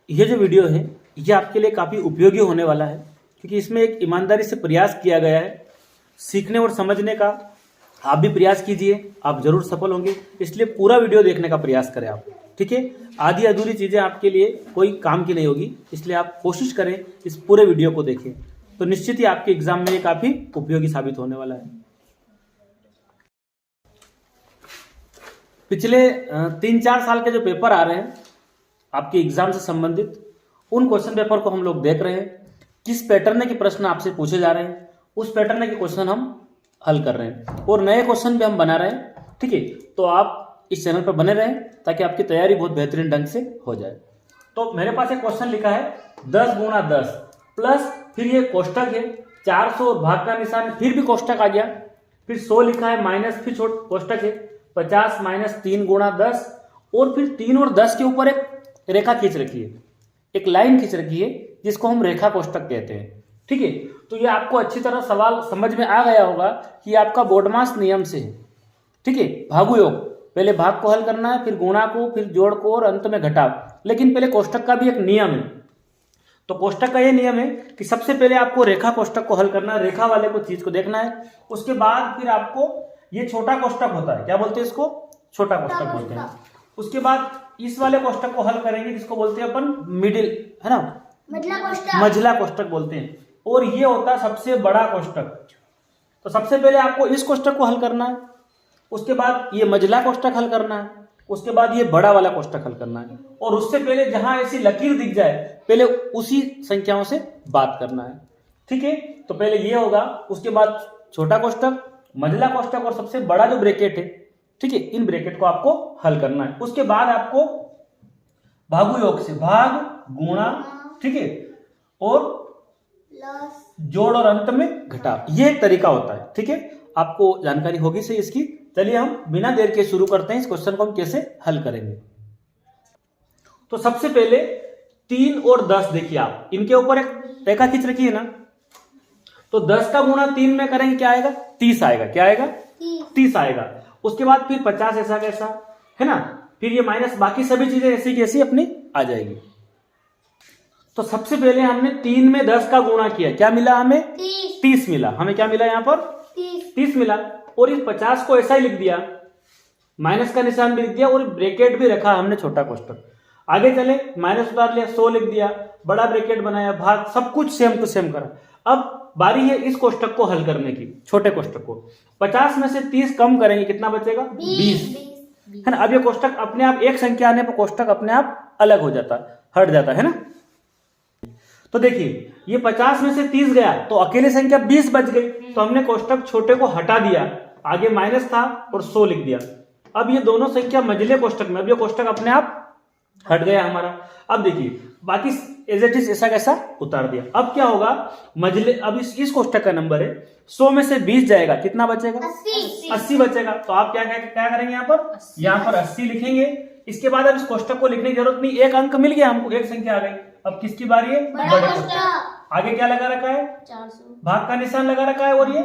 ये जो वीडियो है ये आपके लिए काफ़ी उपयोगी होने वाला है, क्योंकि इसमें एक ईमानदारी से प्रयास किया गया है सीखने और समझने का। आप भी प्रयास कीजिए, आप जरूर सफल होंगे। इसलिए पूरा वीडियो देखने का प्रयास करें आप, ठीक है। आधी अधूरी चीज़ें आपके लिए कोई काम की नहीं होगी, इसलिए आप कोशिश करें इस पूरे वीडियो को देखें, तो निश्चित ही आपके एग्जाम में ये काफ़ी उपयोगी साबित होने वाला है। पिछले 3-4 साल के जो पेपर आ रहे हैं आपके एग्जाम से संबंधित, उन क्वेश्चन पेपर को हम लोग देख रहे हैं। किस पैटर्न के प्रश्न आपसे पूछे जा रहे हैं, उस पैटर्न के क्वेश्चन हम हल कर रहे हैं और नए क्वेश्चन भी हम बना रहे हैं, ठीक है। तो आप इस चैनल पर बने रहें ताकि आपकी तैयारी बहुत बेहतरीन ढंग से हो जाए। तो मेरे पास एक क्वेश्चन लिखा है 10 गुणा 10 प्लस, फिर ये कोष्टक है 400 और भाग का निशान, फिर भी कोष्टक आ गया, फिर 100 लिखा है माइनस, फिर छोट कोष्टक है 50 माइनस 3 गुणा 10, और फिर 3 और 10 के ऊपर एक रेखा खींच रखी है, एक लाइन खींच रखी है, जिसको हम रेखा कोष्टक कहते हैं, ठीक है। तो ये आपको अच्छी तरह सवाल समझ में आ गया होगा कि आपका बोडमास नियम से है, ठीक है। भागु योग, पहले भाग को हल करना है, फिर गुणा को, फिर जोड़ को और अंत में घटाव। लेकिन पहले कोष्टक का भी एक नियम है। तो कोष्टक का ये नियम है कि सबसे पहले आपको रेखा कोष्टक को हल करना है, रेखा वाले को चीज को देखना है। उसके बाद फिर आपको ये छोटा कोष्टक होता है, क्या बोलते हैं इसको, छोटा कोष्टक बोलते हैं। उसके बाद इस वाले कोष्टक को हल करेंगे, जिसको बोलते हैं अपन मिडिल, है ना, मझला कोष्टक बोलते हैं। और ये होता है सबसे बड़ा कोष्टक। तो सबसे पहले आपको इस कोष्टक को हल करना है, उसके बाद ये मझला कोष्टक हल करना है, उसके बाद ये बड़ा वाला कोष्टक हल करना है। और उससे पहले जहां ऐसी लकीर दिख जाए, पहले उसी संख्याओं से बात करना है, ठीक है। तो पहले ये होगा, उसके बाद छोटा कोष्टक, मझला कोष्टक और सबसे बड़ा जो ब्रैकेट है, ठीक है, इन ब्रैकेट को आपको हल करना है। उसके बाद आपको भागु योग से भाग, गुणा, ठीक है, और जोड़ और अंत में घटाव, ये एक तरीका होता है, ठीक है। आपको जानकारी होगी से इसकी। चलिए हम बिना देर के शुरू करते हैं, इस क्वेश्चन को हम कैसे हल करेंगे। तो सबसे पहले 3 और 10 देखिए आप, इनके ऊपर एक रेखा खींच रखी है ना। तो 10 का गुणा 3 में करेंगे, क्या आएगा, 30 आएगा। क्या आएगा, 30 आएगा। उसके बाद फिर 50 ऐसा कैसा, है ना, फिर ये माइनस, बाकी सभी चीजें ऐसी की ऐसी अपनी आ जाएगी। तो सबसे पहले हमने 3 में 10 का गुणा किया, क्या मिला हमें, 30 मिला। हमें क्या मिला यहाँ पर, 30 मिला। और इस 50 को ऐसा ही लिख दिया, माइनस का निशान भी लिख दिया और ब्रैकेट भी रखा हमने छोटा कोष्टक। आगे चले, माइनस उतार लिया, 100 लिख दिया, बड़ा ब्रैकेट बनाया, भाग, सब कुछ सेम टू सेम करा। अब बारी है इस कोष्टक को हल करने की, छोटे कोष्टक को। 50 में से 30 कम करेंगे, कितना बचेगा, 20, है ना। अब ये कोष्टक अपने आप, एक संख्या आने पर कोष्टक अपने आप अलग हो जाता, हट जाता है ना। तो देखिए ये 50 में से 30 गया तो अकेले संख्या 20 बच गई। तो हमने कोष्टक छोटे को हटा दिया, आगे माइनस था और 100 लिख दिया। अब ये दोनों संख्या मझले कोष्टक में, अब ये कोष्टक अपने आप हट गया हमारा। अब देखिए बाकी एज इट इज ऐसा कैसा उतार दिया। अब क्या होगा, मझले, अब इस कोष्टक का नंबर है, 100 में से 20 जाएगा, कितना बचेगा, 80 बचेगा। तो आप क्या करेंगे, यहाँ पर 80 लिखेंगे। इसके बाद अब इस कोष्टक को लिखने की जरूरत नहीं, एक अंक मिल गया हमको, एक संख्या आ गई। अब किसकी बारी है, बड़े कोष्टक। आगे क्या लगा रखा है, 400, भाग का निशान लगा रखा है, और ये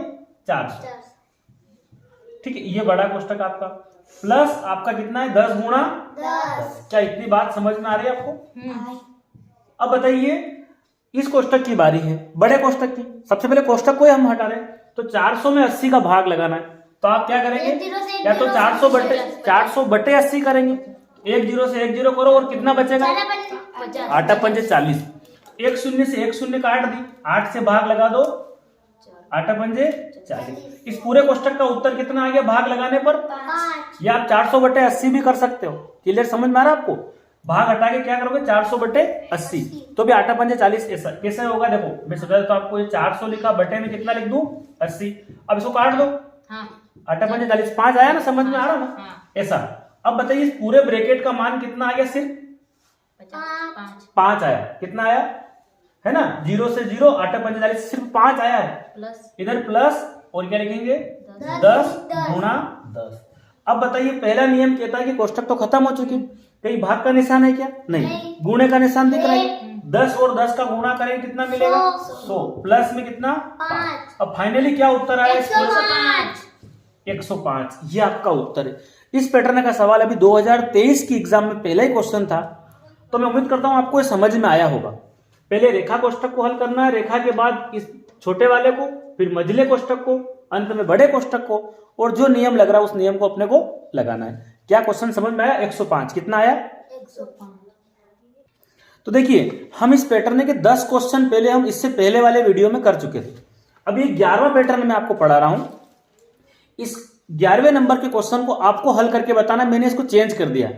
400, ठीक है। ये बड़ा कोष्टक आपका, प्लस आपका कितना है, 10 गुणा 10। क्या इतनी बात समझ में आ रही है आपको। अब बताइए इस कोष्टक की बारी है, बड़े कोष्टक की। सबसे पहले कोष्टक को ही हम हटा रहे हैं, तो 400 में 80 का भाग लगाना है। तो आप क्या करेंगे, या तो 400 बटे 80 करेंगे, 1 0 से 1 0 करो, और कितना बचेगा, 8 पंजे 40। 1 0 से 1 0 काट दी, 8 से भाग लगा दो, 8 पंजे 40। इस पूरे कोष्टक का उत्तर कितना आ गया भाग लगाने पर, 5। या आप 400 बटे 80 भी कर सकते हो। क्लियर, समझ में आ रहा है आपको। भाग हटा के क्या करोगे, 400 बटे 80, तो भी 8 पंजे 40 ऐसा कैसे होगा। देखो मैं समझा तो आपको, ये 400 लिखा, बटे में कितना लिख दूं, 80। अब इसको काट दो, 8 पंजे 40, 5 आया ना, समझ में आ रहा ना ऐसा। अब बताइए इस पूरे ब्रैकेट का मान कितना आ गया, सिर्फ 5 आया। कितना आया, है ना, 0 से 0, 8 पंजे 40, सिर्फ 5 आया है। इधर प्लस, और क्या लिखेंगे, 10 गुणा 10। अब बताइए पहला नियम कहता है कि कोष्टक तो खत्म हो चुकी, कहीं भाग का निशान है क्या, नहीं। गुणे का निशान दिख रहा है, 10 और 10 का गुणा करेंगे, कितना मिलेगा, 100, प्लस में कितना, 5। अब फाइनली क्या उत्तर आया, 105। ये आपका उत्तर है। इस पैटर्न का सवाल अभी 2023 की एग्जाम में पहला ही क्वेश्चन था। तो मैं उम्मीद करता हूं आपको ये समझ में आया होगा। पहले रेखा कोष्ठक को हल करना है, रेखा के बाद इस छोटे वाले को, फिर मझले कोष्ठक को, अंत में बड़े कोष्ठक को, और जो नियम लग रहा है उस नियम को अपने को लगाना है। क्या क्वेश्चन समझ में आया? 105 कितना आया? 105। तो देखिए हम इस पैटर्न के 10 क्वेश्चन पहले हम इससे पहले वाले वीडियो में कर चुके थे। अब ये 11वां पैटर्न मैं आपको पढ़ा रहा हूं। इस 11वें नंबर के क्वेश्चन को आपको हल करके बताना। मैंने इसको चेंज कर दिया,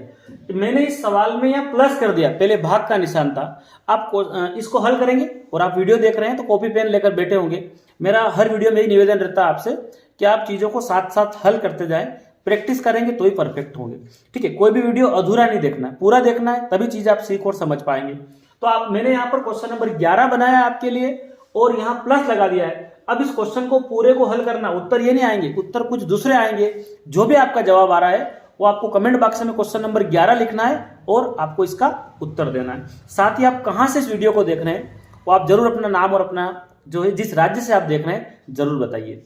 मैंने इस सवाल में यहाँ प्लस कर दिया, पहले भाग का निशान था। आप इसको हल करेंगे और आप वीडियो देख रहे हैं तो कॉपी पेन लेकर बैठे होंगे। मेरा हर वीडियो में ही निवेदन रहता है आपसे कि आप चीजों को साथ साथ हल करते जाएं, प्रैक्टिस करेंगे तो ही परफेक्ट होंगे। ठीक है, कोई भी वीडियो अधूरा नहीं देखना है, पूरा देखना है, तभी चीज आप सीख और समझ पाएंगे। तो मैंने यहाँ पर क्वेश्चन नंबर 11 बनाया आपके लिए और यहाँ प्लस लगा दिया है। अब इस क्वेश्चन को पूरे को हल करना, उत्तर ये नहीं आएंगे, उत्तर कुछ दूसरे आएंगे। जो भी आपका जवाब आ रहा है वो आपको कमेंट बॉक्स में क्वेश्चन नंबर 11 लिखना है और आपको इसका उत्तर देना है। साथ ही आप कहां से इस वीडियो को देख रहे हैं वो आप जरूर अपना नाम और अपना जो है जिस राज्य से आप देख रहे हैं जरूर बताइए।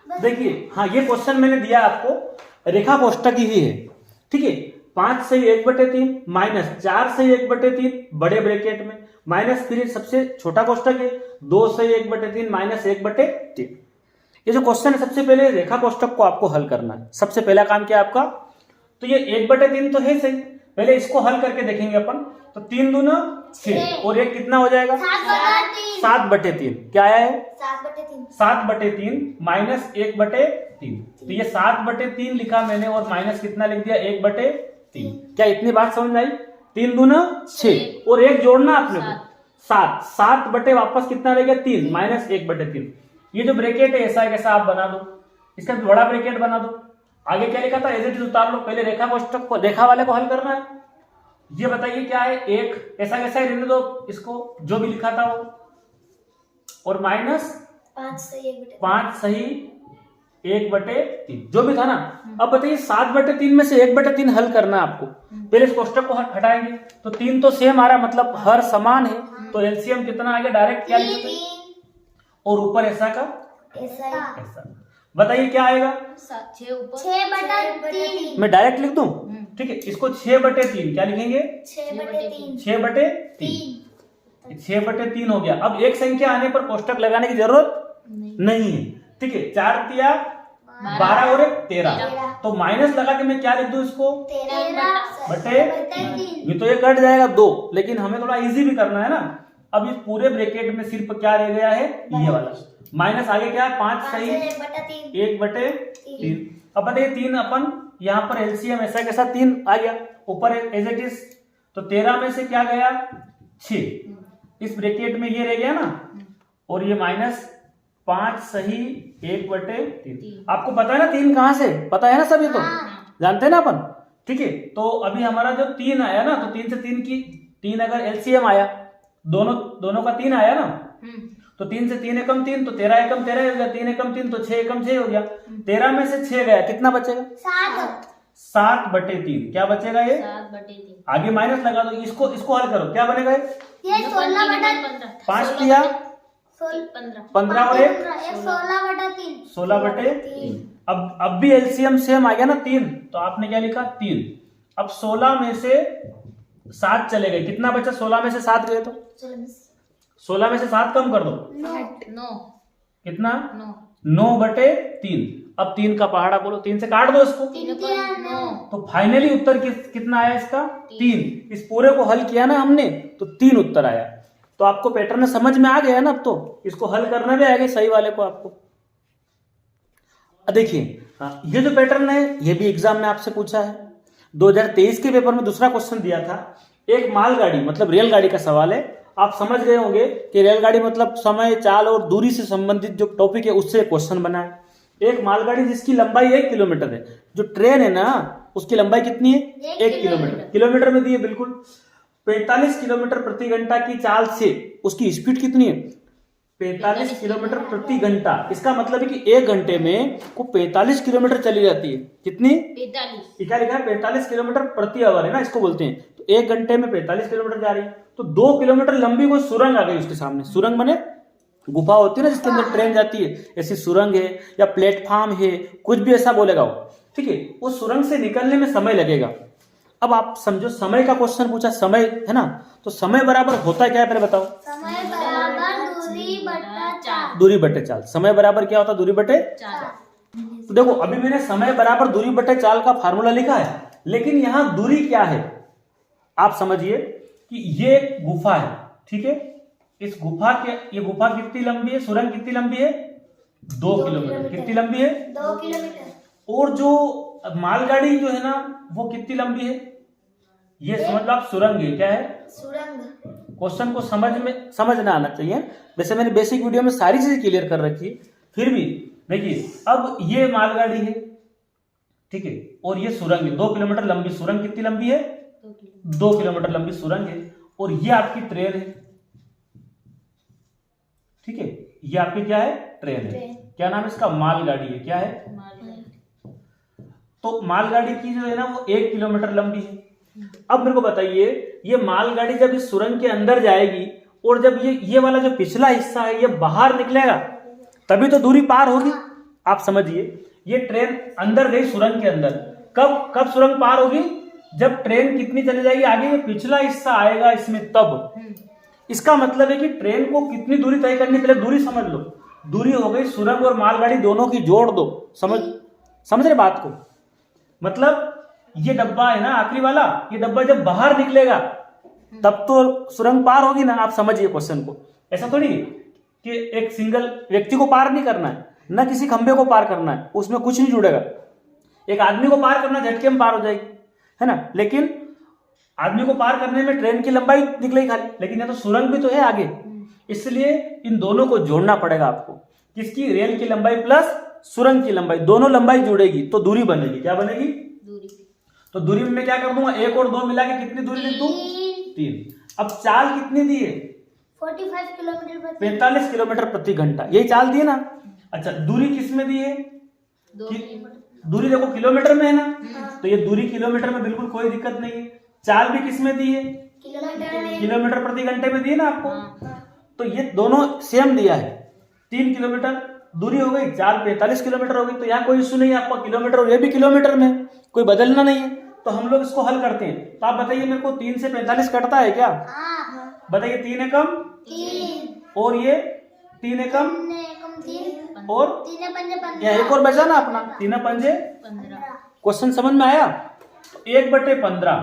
देखिए हाँ, ये क्वेश्चन मैंने दिया आपको रेखा कोष्ठक ही है। ठीक है, 5 से 1/3 माइनस 4 से 1/3 बड़े ब्रैकेट में, माइनस फिर सबसे छोटा कोष्ठक है 2 से 1/3 माइनस 1/3। ये जो क्वेश्चन है सबसे पहले रेखा कोष्ठक को आपको हल करना है। सबसे पहला काम क्या आपका? तो ये 1/3 तो है सही, पहले इसको हल करके देखेंगे अपन। तो 3 दूना 6 और 1 कितना हो जाएगा? 7/3। क्या आया है? 7/3 माइनस 1/3। तो ये 7/3 लिखा मैंने और माइनस कितना लिख दिया? 1/3। क्या इतनी बात समझ में आई? 3 दूना 6 और 1 जोड़ना आपने को 7। 7 बटे वापस कितना रहेगा? 3 माइनस 1/3। ये जो ब्रैकेट है ऐसा कैसा आप बना दो, इसका बड़ा ब्रैकेट बना दो। आगे क्या लिखा था? एज इट इज उतार लो। पहले रेखा कोष्ठक को, रेखा वाले को हल करना है। ये बताइए क्या है? 1 ऐसा कैसा है? रहने दो इसको, जो भी लिखा था वो, और माइनस 5 सही 1/3 जो भी था ना। अब बताइए 7/3 में से 1/3 हल करना है आपको। पहले इस कोष्ठक को हटाएंगे तो 3 तो सेम आ रहा, मतलब हर समान है। तो एलसीएम कितना आ गया? डायरेक्ट क्या लिख सकते हैं? और ऊपर ऐसा का ऐसा। बताइए क्या आएगा? 6/3। मैं डायरेक्ट लिख दूं? ठीक है, इसको 6/3 क्या लिखेंगे? 6/3। 6/3 हो गया। अब एक संख्या आने पर कोष्ठक लगाने की जरूरत नहीं है। ठीक है, 4 तिया 12 और 1 13। तो माइनस लगा के मैं क्या लिख दूं इसको? 13/3। ये तो ये कट जाएगा 2, लेकिन हमें थोड़ा इजी भी करना है ना। अब इस पूरे ब्रैकेट में सिर्फ क्या रह गया है? ये वाला माइनस। आगे क्या? 5 सही 1/3। अब बताइए 3 अपन यहाँ पर एलसीएम ऐसा कैसा 3 आ गया ऊपर एज इट इज। तो 13 में से क्या गया? 6। इस ब्रैकेट में ये रह गया ना, और ये माइनस 5 सही 1/3। आपको पता है ना 3 कहां से? पता है ना सभी? तो जानते हैं ना अपन। ठीक है, तो अभी हमारा जो 3 आया ना, तो 3 से 3 की 3 अगर एलसीएम आया, दोनों का 3 आया ना, तो 3 से 3 एकम 3, तो 13 एकम 13 हो गया। 3 एकम 3 तो 6 एकम 6 हो गया। 13 में से 6 गया, कितना बचेगा? 7/3। क्या बचेगा? ये 7/3। आगे माइनस लगा दो, इसको हल करो, क्या बनेगा? ये 16/15। 5 तिया 15 और 1 16/3। अब भी एलसीएम सेम आ गया ना 3, तो आपने क्या लिखा? 3। अब 16 में से 7 चले गए, कितना बचा? 16 में से 7 गए तो 16 में से 7 कम कर दो। 9। कितना? 9/3। अब 3 का पहाड़ा बोलो, 3 से काट दो इसको। 9। तो फाइनली उत्तर कितना आया इसका? 3। इस पूरे को हल किया ना हमने तो 3 उत्तर आया। तो आपको पैटर्न समझ में आ गया ना? अब तो इसको हल करना भी आएगा सही वाले को आपको। देखिए ये जो पैटर्न है ये भी एग्जाम में आपसे पूछा है। 2023 के पेपर में दूसरा क्वेश्चन दिया था। एक मालगाड़ी मतलब रेलगाड़ी का सवाल है। आप समझ गए होंगे कि रेलगाड़ी मतलब समय, चाल और दूरी से संबंधित जो टॉपिक है उससे क्वेश्चन बना है। एक मालगाड़ी जिसकी लंबाई 1 किलोमीटर है, जो ट्रेन है ना उसकी लंबाई कितनी है? 1 किलोमीटर। किलोमीटर में दी है बिल्कुल। 45 किलोमीटर प्रति घंटा की चाल से उसकी स्पीड कितनी है? 45 किलोमीटर प्रति घंटा। इसका मतलब है कि 1 घंटे में वो 45 किलोमीटर चली जाती है। कितनी? 45। क्या लिखा है? 45 किलोमीटर प्रति आवर है ना, इसको बोलते हैं। तो 1 घंटे में 45 किलोमीटर जा रही है, तो 2 किलोमीटर लंबी कोई सुरंग आ गई उसके सामने। सुरंग माने गुफा होती है ना जिसके अंदर ट्रेन जाती है, ऐसी सुरंग है या प्लेटफॉर्म है, कुछ भी ऐसा बोलेगा वो। ठीक है, उस सुरंग से निकलने में समय लगेगा। अब आप समझो समय का क्वेश्चन पूछा, समय है ना, तो समय बराबर होता क्या है पहले बताओ। समय बराबर दूरी बटा चाल। दूरी बटे चाल। समय बराबर क्या होता है? दूरी बटे। तो देखो अभी मैंने समय बराबर दूरी बटे चाल का फार्मूला लिखा है, लेकिन यहां दूरी क्या है आप समझिए कि ये एक गुफा है, ठीक है। इस गुफा के, ये गुफा कितनी लंबी है, सुरंग कितनी लंबी है? 2 किलोमीटर। कितनी लंबी है? 2 किलोमीटर। और जो मालगाड़ी जो है ना वो कितनी लंबी है? ये समझ लो आप, सुरंग है, क्या है? सुरंग। क्वेश्चन को समझना आना चाहिए। वैसे मैंने बेसिक वीडियो में सारी चीजें क्लियर कर रखी है, फिर भी देखिए अब ये मालगाड़ी है, ठीक है, और ये सुरंग है। 2 किलोमीटर लंबी सुरंग। कितनी लंबी है? 2 किलोमीटर लंबी सुरंग है। और ये आपकी ट्रेन है, ठीक है। ये आपकी क्या है? ट्रेन है। क्या नाम है इसका? मालगाड़ी है। क्या है? तो मालगाड़ी की जो है ना वो 1 किलोमीटर लंबी है। अब मेरे को बताइए, ये मालगाड़ी जब इस सुरंग के अंदर जाएगी और जब ये वाला जो पिछला हिस्सा है ये बाहर निकलेगा तभी तो दूरी पार होगी। आप समझिए, ये ट्रेन अंदर गई सुरंग के अंदर, कब सुरंग पार होगी? जब ट्रेन कितनी चली जाएगी आगे, ये पिछला हिस्सा आएगा इसमें, तब। इसका मतलब है कि ट्रेन को कितनी दूरी तय करनी, पहले दूरी समझ लो। दूरी हो गई सुरंग और मालगाड़ी दोनों की, जोड़ दो। समझ रहे बात को? मतलब ये डब्बा है ना आखिरी वाला, ये डब्बा जब बाहर निकलेगा तब तो सुरंग पार होगी ना। आप समझिए क्वेश्चन को। ऐसा थोड़ी कि एक सिंगल व्यक्ति को पार नहीं करना है, ना किसी खंबे को पार करना है, उसमें कुछ नहीं जुड़ेगा। एक आदमी को पार करना, झटके में पार हो जाएगी, है ना। लेकिन आदमी को पार करने में ट्रेन की लंबाई निकलेगी खाली, लेकिन यहाँ तो सुरंग भी तो है आगे, इसलिए इन दोनों को जोड़ना पड़ेगा आपको। किसकी? रेल की लंबाई प्लस सुरंग की लंबाई, दोनों लंबाई जुड़ेगी तो दूरी बनेगी। क्या बनेगी? दूरी। तो दूरी में मैं क्या कर दूंगा? 1 और 2 मिला के कितनी दूरी लिख दूं? 3। अब चाल कितनी दी है? 45 किलोमीटर 45 किलोमीटर प्रति घंटा, यही चाल दी है ना। अच्छा, दूरी किस में दी है? दूरी देखो किलोमीटर में है ना, तो ये दूरी किलोमीटर में, बिल्कुल कोई दिक्कत नहीं है। चाल भी किस में दी है? किलोमीटर प्रति घंटे में दी है ना आपको। तो ये दोनों सेम दिया है। 3 किलोमीटर दूरी हो गई, चाल 45 किलोमीटर हो गई, तो यहाँ कोई इश्यू नहीं है आपका। किलोमीटर और ये भी किलोमीटर में, कोई बदलना नहीं है। तो हम लोग इसको हल करते हैं। तो आप बताइए मेरे को, 3 से 45 कटता है क्या? बताइए। 3 एकम 3 और ये 3 एकम 3 और 3 एक और बचा ना अपना, 3 पंजे 15। क्वेश्चन समझ में आया? 1/15,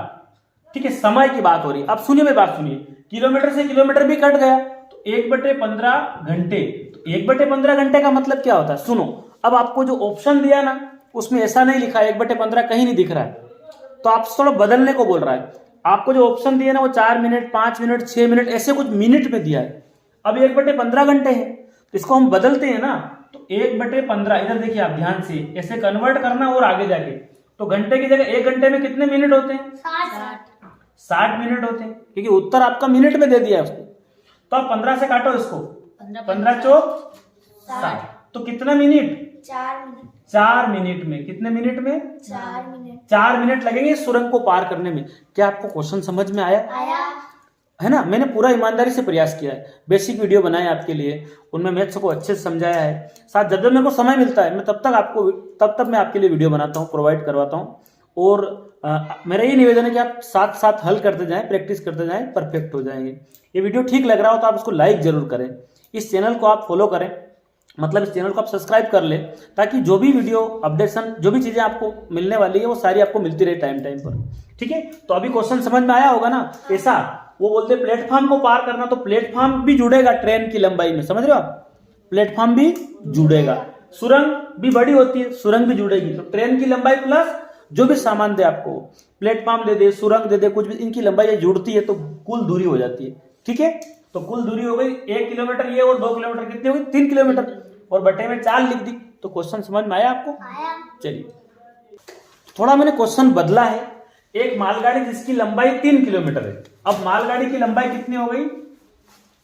ठीक है। समय की बात हो रही है। अब सुनिए, मेरी बात सुनिए। किलोमीटर से किलोमीटर भी कट गया तो 1/15 घंटे। तो 1/15 घंटे का मतलब क्या होता है? सुनो, अब आपको जो ऑप्शन दिया ना उसमें ऐसा नहीं लिखा है, 1/15 कहीं नहीं दिख रहा है, तो आप थोड़ा बदलने को बोल रहा है। आपको जो ऑप्शन दिया ना वो 4 मिनट, 5 मिनट, 6 मिनट, ऐसे कुछ मिनट में दिया है। अब 1/15 घंटे है, तो इसको हम बदलते हैं ना, तो 1/15 इधर देखिए आप ध्यान से, ऐसे कन्वर्ट करना और आगे जाके, तो घंटे की जगह 1 घंटे में कितने मिनट होते हैं? 60 मिनट होते हैं, क्योंकि उत्तर आपका मिनट में दे दिया है उसने। तो आप 15 से काटो इसको, 15 चौक 60, तो कितना मिनट? 4 मिनट में। कितने मिनट में? 4 मिनट लगेंगे इस सुरंग को पार करने में। क्या आपको क्वेश्चन समझ में आया? है ना। मैंने पूरा ईमानदारी से प्रयास किया है, बेसिक वीडियो बनाए आपके लिए, उनमें मैथ्स को अच्छे से समझाया है। साथ जब मेरे को समय मिलता है मैं तब तक मैं आपके लिए वीडियो बनाता हूँ, प्रोवाइड करवाता हूँ। और मेरा ये निवेदन है कि आप साथ साथ हल करते जाएं, प्रैक्टिस करते जाएं, परफेक्ट हो जाएंगे। ये वीडियो ठीक लग रहा हो तो आप इसको लाइक जरूर करें, इस चैनल को आप फॉलो करें, मतलब इस चैनल को आप सब्सक्राइब कर लें, ताकि जो भी वीडियो अपडेशन, जो भी चीज़ें आपको मिलने वाली है वो सारी आपको मिलती रहे टाइम पर, ठीक है। तो अभी क्वेश्चन समझ में आया होगा ना। ऐसा वो बोलते प्लेटफॉर्म को पार करना, तो प्लेटफॉर्म भी जुड़ेगा ट्रेन की लंबाई में, समझ रहे हो आप? प्लेटफॉर्म भी जुड़ेगा, सुरंग भी बड़ी होती है, सुरंग भी जुड़ेगी। तो ट्रेन की लंबाई प्लस जो भी सामान दे आपको, प्लेटफॉर्म दे दे, सुरंग दे दे, कुछ भी, इनकी लंबाई जुड़ती है तो कुल दूरी हो जाती है, ठीक है। तो कुल दूरी हो गई 1 किलोमीटर ये, और 2 किलोमीटर कितनी हो गई? 3 किलोमीटर, और बटे में 4 लिख दी। तो क्वेश्चन समझ में आया आपको? चलिए, थोड़ा मैंने क्वेश्चन बदला है। एक मालगाड़ी जिसकी लंबाई 3 किलोमीटर है, अब मालगाड़ी की लंबाई कितनी हो गई?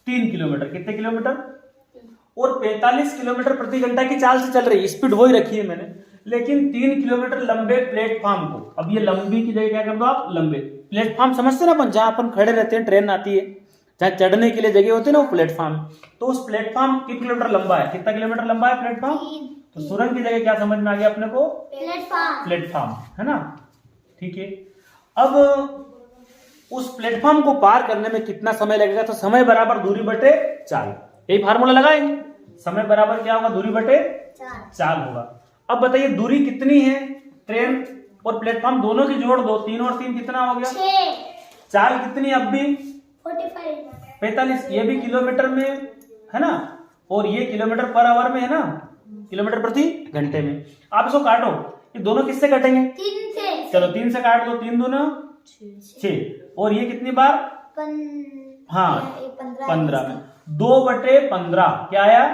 3 किलोमीटर। कितने किलोमीटर? और 45 किलोमीटर प्रति घंटा की चाल से चल रही है, स्पीड वही रखी है मैंने, लेकिन 3 किलोमीटर लंबे प्लेटफॉर्म को, अब ये लंबी की जगह क्या कर दो आप? लंबे प्लेटफॉर्म समझते ना अपन, जहां अपन खड़े रहते हैं, ट्रेन आती है, जहां चढ़ने के लिए जगह होती है ना वो प्लेटफॉर्म। तो उस प्लेटफॉर्म कितने किलोमीटर लंबा है? कितना किलोमीटर लंबा है प्लेटफॉर्म? तो सुरंग की जगह क्या समझ में आ गया अपने को? प्लेटफॉर्म, है ना, ठीक है। अब उस प्लेटफॉर्म को पार करने में कितना समय लगेगा, तो समय बराबर दूरी बटे चाल, यही फार्मूला लगाएंगे। समय बराबर क्या होगा, दूरी बटे चाल होगा। अब बताइए दूरी कितनी है, ट्रेन और प्लेटफॉर्म दोनों की जोड़ दो, 3 और 3 कितना हो गया 6, चाल कितनी, अब भी 45, ये भी किलोमीटर में है ना, और ये किलोमीटर पर आवर में है ना, किलोमीटर प्रति घंटे में। आप इसको काटो, ये दोनों किससे कटेंगे, 3 से, चलो 3 से काट दो, 3 दूना 6, और ये कितनी बार, हाँ 15 में 2/15 क्या आया,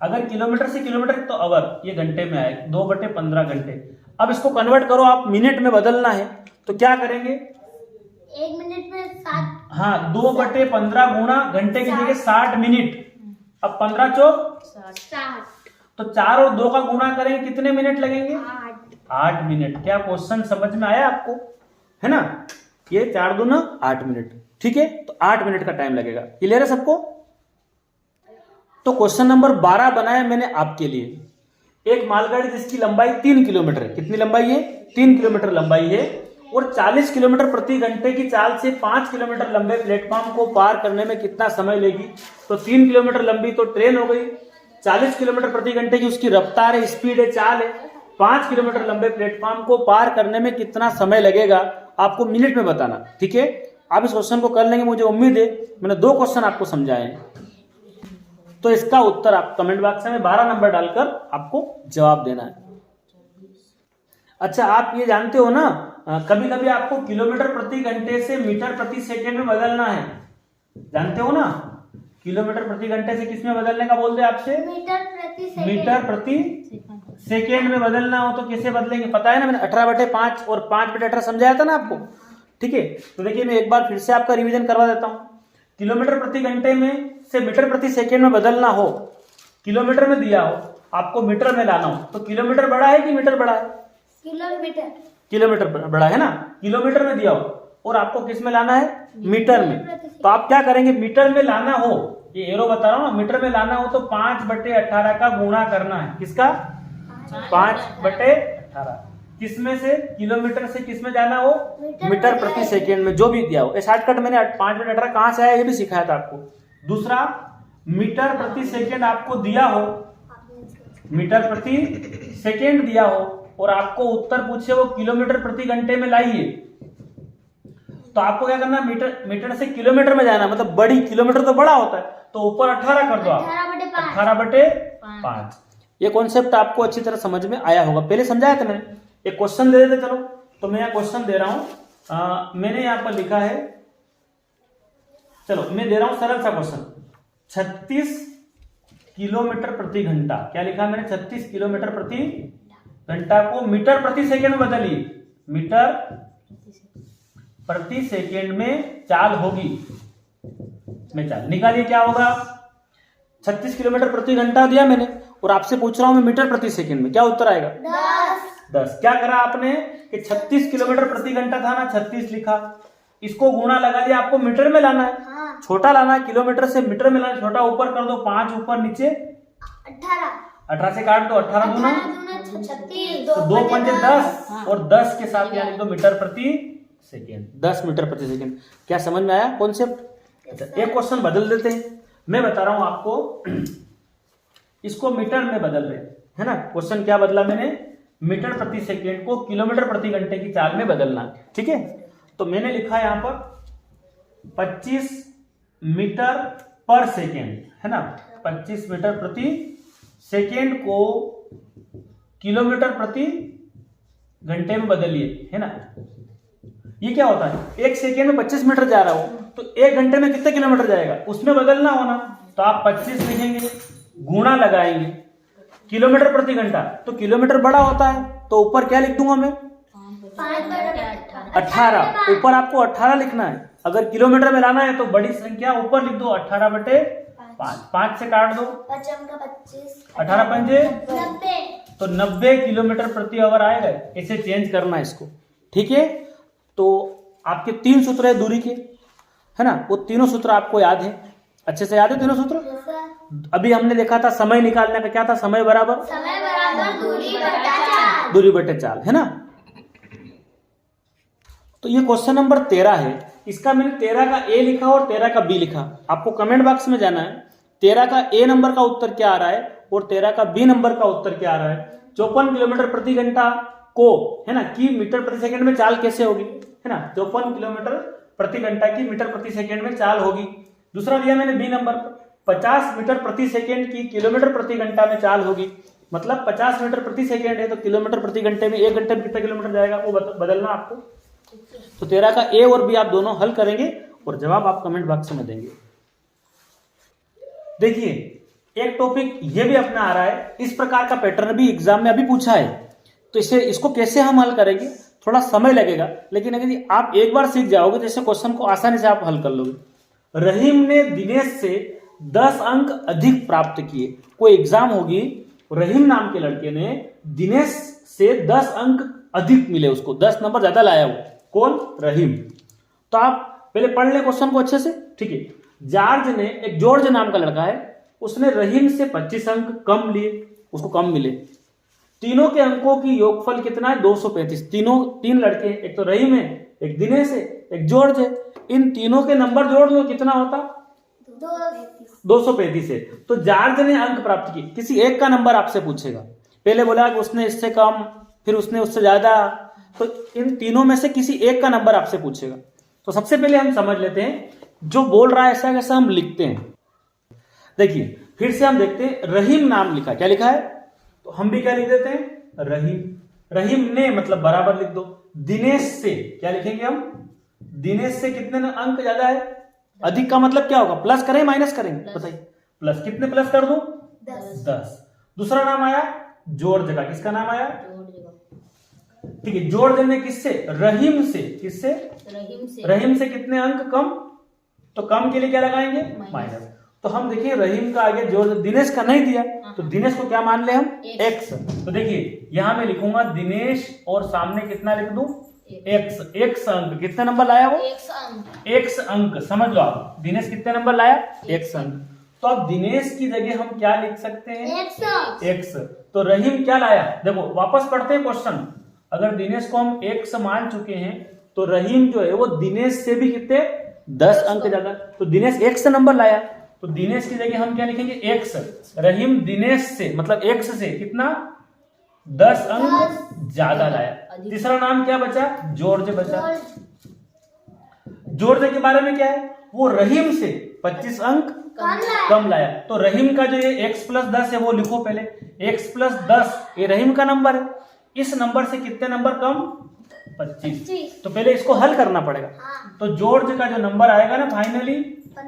अगर किलोमीटर से किलोमीटर तो आवर, ये घंटे में आए 2/15 घंटे। अब इसको कन्वर्ट करो आप, मिनट में बदलना है तो क्या करेंगे, 1 मिनट में 7, हाँ 2/15 गुणा घंटे की जगह 60 मिनट। अब 15 चौक 60, तो 4 और 2 का गुणा करेंगे, कितने मिनट लगेंगे, 8 मिनट। क्या क्वेश्चन समझ में आया आपको, है ना, ये 4 दूना 8 मिनट, ठीक है, तो 8 मिनट का टाइम लगेगा। क्लियर है सबको। तो क्वेश्चन नंबर 12 बनाया मैंने आपके लिए, एक मालगाड़ी जिसकी लंबाई 3 किलोमीटर है, कितनी लंबाई है, 3 किलोमीटर लंबाई है, और 40 किलोमीटर प्रति घंटे की चाल से 5 किलोमीटर लंबे प्लेटफॉर्म को पार करने में कितना समय लेगी। तो 3 किलोमीटर लंबी तो ट्रेन हो गई, 40 किलोमीटर प्रति घंटे की उसकी रफ्तार है, स्पीड है, चाल है, 5 किलोमीटर लंबे प्लेटफॉर्म को पार करने में कितना समय लगेगा, आपको मिनट में बताना, ठीक है। आप इस क्वेश्चन को कर लेंगे, मुझे उम्मीद है। मैंने 2 क्वेश्चन आपको समझाए हैं, तो इसका उत्तर आप कमेंट बॉक्स में 12 नंबर डालकर आपको जवाब देना है। अच्छा, आप ये जानते हो ना, कभी कभी आपको किलोमीटर प्रति घंटे से मीटर प्रति सेकेंड में बदलना है, जानते हो ना, किलोमीटर प्रति घंटे से किस में बदलने का बोलते हैं आपसे, मीटर प्रति सेकेंड में बदलना हो तो कैसे बदलेंगे, पता है ना, मैंने 18/5 और 5/18 समझाया था ना आपको, ठीक है। तो देखिए मैं एक बार फिर से आपका रिवीजन करवा देता हूं। किलोमीटर प्रति घंटे में से मीटर प्रति सेकेंड में बदलना हो, किलोमीटर में दिया हो, आपको मीटर में लाना हो, तो किलोमीटर बड़ा है कि मीटर बड़ा है, किलोमीटर बड़ा है ना, किलोमीटर में दिया हो, और आपको किस में लाना है, मीटर में। तो आप क्या करेंगे, मीटर में लाना हो, ये एरो बता रहा हूं ना, मीटर में लाना हो तो 5/18 का गुणा करना है, किसका, 5/18, किसमें से, किलोमीटर से किस में जाना हो, मीटर प्रति सेकेंड में, जो भी दिया हो। शॉर्टकट मैंने 5/18 कहां से आया ये भी सिखाया था आपको। दूसरा, मीटर प्रति सेकेंड आपको दिया हो, मीटर प्रति सेकेंड दिया हो, और आपको उत्तर पूछे वो किलोमीटर प्रति घंटे में लाइए, तो आपको क्या करना, मीटर से किलोमीटर में जाना, मतलब बड़ी, किलोमीटर तो बड़ा होता है, तो ऊपर 18 कर दो आप, 18/5। ये कॉन्सेप्ट आपको अच्छी तरह समझ में आया होगा, पहले समझाया था मैंने। एक क्वेश्चन दे देते चलो, तो मैं यहाँ क्वेश्चन दे रहा हूं, मैंने यहाँ पर लिखा है, चलो मैं दे रहा हूं सरल सा क्वेश्चन, 36 किलोमीटर प्रति घंटा, क्या लिखा मैंने, 36 किलोमीटर प्रति घंटा को मीटर प्रति सेकेंड में बदलिए, मीटर प्रति सेकेंड में चाल होगी, में चाल निकालिए, क्या होगा, 36 किलोमीटर प्रति घंटा दिया मैंने, और आपसे पूछ रहा हूं मैं मीटर प्रति सेकेंड में, क्या उत्तर आएगा, 10। क्या करा आपने कि 36 किलोमीटर प्रति घंटा था ना, 36 लिखा, इसको गुणा लगा दिया, आपको मीटर में लाना है, हाँ। छोटा लाना है, किलोमीटर से मीटर में लाना, छोटा ऊपर कर दो, 5 ऊपर नीचे 18 से काट दो, 18 दूना 36, 2 पंजे 10, और 10 के साथ यहाँ लिख दो मीटर प्रति सेकेंड, 10 मीटर प्रति सेकेंड। क्या समझ में आया कॉन्सेप्ट। अच्छा, एक क्वेश्चन बदल देते हैं, मैं बता रहा हूं आपको, इसको मीटर में बदल रहे है ना। क्वेश्चन क्या बदला मैंने, मीटर प्रति सेकेंड को किलोमीटर प्रति घंटे की चाल में बदलना, ठीक है। तो मैंने लिखा है यहां पर 25 मीटर पर सेकेंड, है ना, 25 मीटर प्रति सेकेंड को किलोमीटर प्रति घंटे में बदलिए, है ना। ये क्या होता है, 1 सेकेंड में 25 मीटर जा रहा हो, तो 1 घंटे में कितने किलोमीटर जाएगा, उसमें बदलना होना, तो आप 25 लिखेंगे, गुणा लगाएंगे, किलोमीटर प्रति घंटा, तो किलोमीटर बड़ा होता है, तो ऊपर क्या लिख दूंगा मैं, 18, ऊपर आपको 18 लिखना है। अगर किलोमीटर में लाना है तो बड़ी संख्या ऊपर लिख दो, 18/5, 5 से काट दो, 18 पंजे, तो 90 किलोमीटर प्रति आवर आएगा। ऐसे चेंज करना है इसको, ठीक है। तो आपके 3 सूत्र है दूरी के, है ना, वो तीनों सूत्र आपको याद है, अच्छे से याद है तीनों सूत्र। अभी हमने देखा था समय निकालने का, क्या था, समय बराबर दूरी बटे चाल, है ना। तो ये क्वेश्चन नंबर 13 है। इसका मैंने 13 का ए लिखा और 13 का बी लिखा। आपको कमेंट बॉक्स में जाना है 13 का ए नंबर का उत्तर क्या आ रहा है और 13 का बी नंबर का उत्तर क्या आ रहा है। 54 किलोमीटर प्रति घंटा को है ना कि मीटर प्रति सेकंड में चाल कैसे होगी, है ना। 54 किलोमीटर प्रति घंटा की मीटर प्रति सेकंड में चाल होगी। दूसरा दिया मैंने बी नंबर 50 मीटर प्रति सेकंड की किलोमीटर प्रति घंटा में चाल होगी। मतलब 50 मीटर प्रति सेकंड है तो किलोमीटर प्रति घंटे में 1 घंटे में कितना किलोमीटर जाएगा वो बदलना आपको। तो 13 का ए और बी आप दोनों हल करेंगे और जवाब आप कमेंट बॉक्स में देंगे। देखिए एक टॉपिक ये भी अपना आ रहा है, इस प्रकार का पैटर्न भी एग्जाम में अभी पूछा है। तो इसको कैसे हम हल करेंगे, थोड़ा समय लगेगा, लेकिन अगर आप एक बार सीख जाओगे तो इस क्वेश्चन को आसानी से आप हल कर लोगे। रहीम ने दिनेश से 10 अंक अधिक प्राप्त किए। कोई एग्जाम होगी, रहीम नाम के लड़के ने दिनेश से 10 अंक अधिक मिले, उसको 10 नंबर ज्यादा लाया वो। कौन? रहीम। तो आप पहले पढ़ लें क्वेश्चन को अच्छे से, ठीक है। जॉर्ज ने, एक जॉर्ज नाम का लड़का है, उसने रहीम से 25 अंक कम लिए, उसको कम मिले। तीनों के अंकों की योगफल कितना है? 235। तीन लड़के, एक तो रहीम है, एक दिनेश है, एक जॉर्ज है। इन तीनों के नंबर जोड़ लो, कितना होता? 235 है। तो जॉर्ज ने अंक प्राप्त किए। किसी एक का नंबर आपसे पूछेगा, पहले बोला कि उसने इससे कम, फिर उसने उससे ज्यादा, तो इन तीनों में से किसी एक का नंबर आपसे पूछेगा। तो सबसे पहले हम समझ लेते हैं जो बोल रहा है ऐसा कैसा हम लिखते हैं। देखिए फिर से हम देखते हैं, रहीम नाम लिखा, क्या लिखा है? तो हम भी क्या लिख देते हैं? रहीम। रहीम ने मतलब बराबर लिख दो। दिनेश से क्या लिखेंगे हम? दिनेश से कितने अंक ज्यादा है? अधिक का मतलब क्या होगा? प्लस करें माइनस करेंगे? बताइए। प्लस। कितने प्लस कर दो? 10। दूसरा नाम आया जॉर्ज का, किसका नाम आया? ठीक है। जॉर्ज ने किससे? रहीम से। किससे? रहीम से कितने अंक कम? तो कम के लिए क्या लगाएंगे? माइनस। तो हम देखिए रहीम का आगे जॉर्ज, दिनेश का नहीं दिया, तो दिनेश को क्या मान ले हम? एक्स। तो देखिए यहां मैं लिखूंगा दिनेश और सामने कितना लिख दूं? एक्स। एक्स अंक। कितने नंबर लाया वो? एक्स अंक। समझ लो आप, दिनेश कितने नंबर लाया? एक्स अंक। तो अब दिनेश की जगह हम क्या लिख सकते हैं? एक्स। तो रहीम क्या लाया? देखो वापस पढ़ते हैं क्वेश्चन। अगर दिनेश को हम एक्स मान चुके हैं तो रहीम जो है वो दिनेश से भी कितने? 10 अंक ज्यादा। तो दिनेश एक्स नंबर लाया, तो दिनेश की जगह हम क्या लिखेंगे? एक्स। रहीम दिनेश से मतलब एक्स से कितना? 10 अंक ज्यादा लाया। तीसरा नाम क्या बचा? जॉर्ज बचा। जॉर्ज के बारे में क्या है? वो रहीम से 25 अंक कम लाया। तो रहीम का जो ये x प्लस 10 है वो लिखो पहले। x प्लस 10 ये रहीम का नंबर है। इस नंबर से कितने नंबर कम? 25। तो पहले इसको हल करना पड़ेगा। तो जॉर्ज का जो नंबर आएगा ना फाइनली,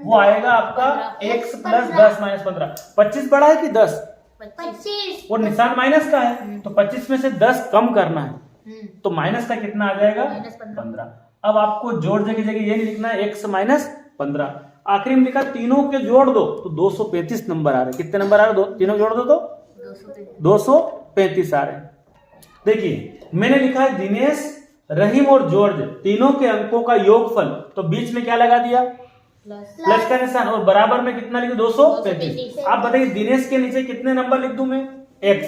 वो आएगा आपका x प्लस 10 माइनस 15। 25 बड़ा है कि 10? 25। और निशान माइनस का है, तो 25 में से 10 कम करना है, तो माइनस का कितना आ जाएगा? 15। अब आपको जॉर्ज की जगह ये नहीं लिखना है x माइनस 15। आखिरी में लिखा तीनों के जोड़ दो तो 235 नंबर आ रहे। कितने नंबर आ रहे? तीनों जोड़ दो तो 235 आ रहे। देखिए मैंने लिखा है दिनेश, रहीम और जॉर्ज तीनों के अंकों का योगफल, तो बीच में क्या लगा दिया? प्लस का निशान, और बराबर में कितना लिखूं? 235। आप बताइए दिनेश के नीचे कितने नंबर लिख दूं मैं? x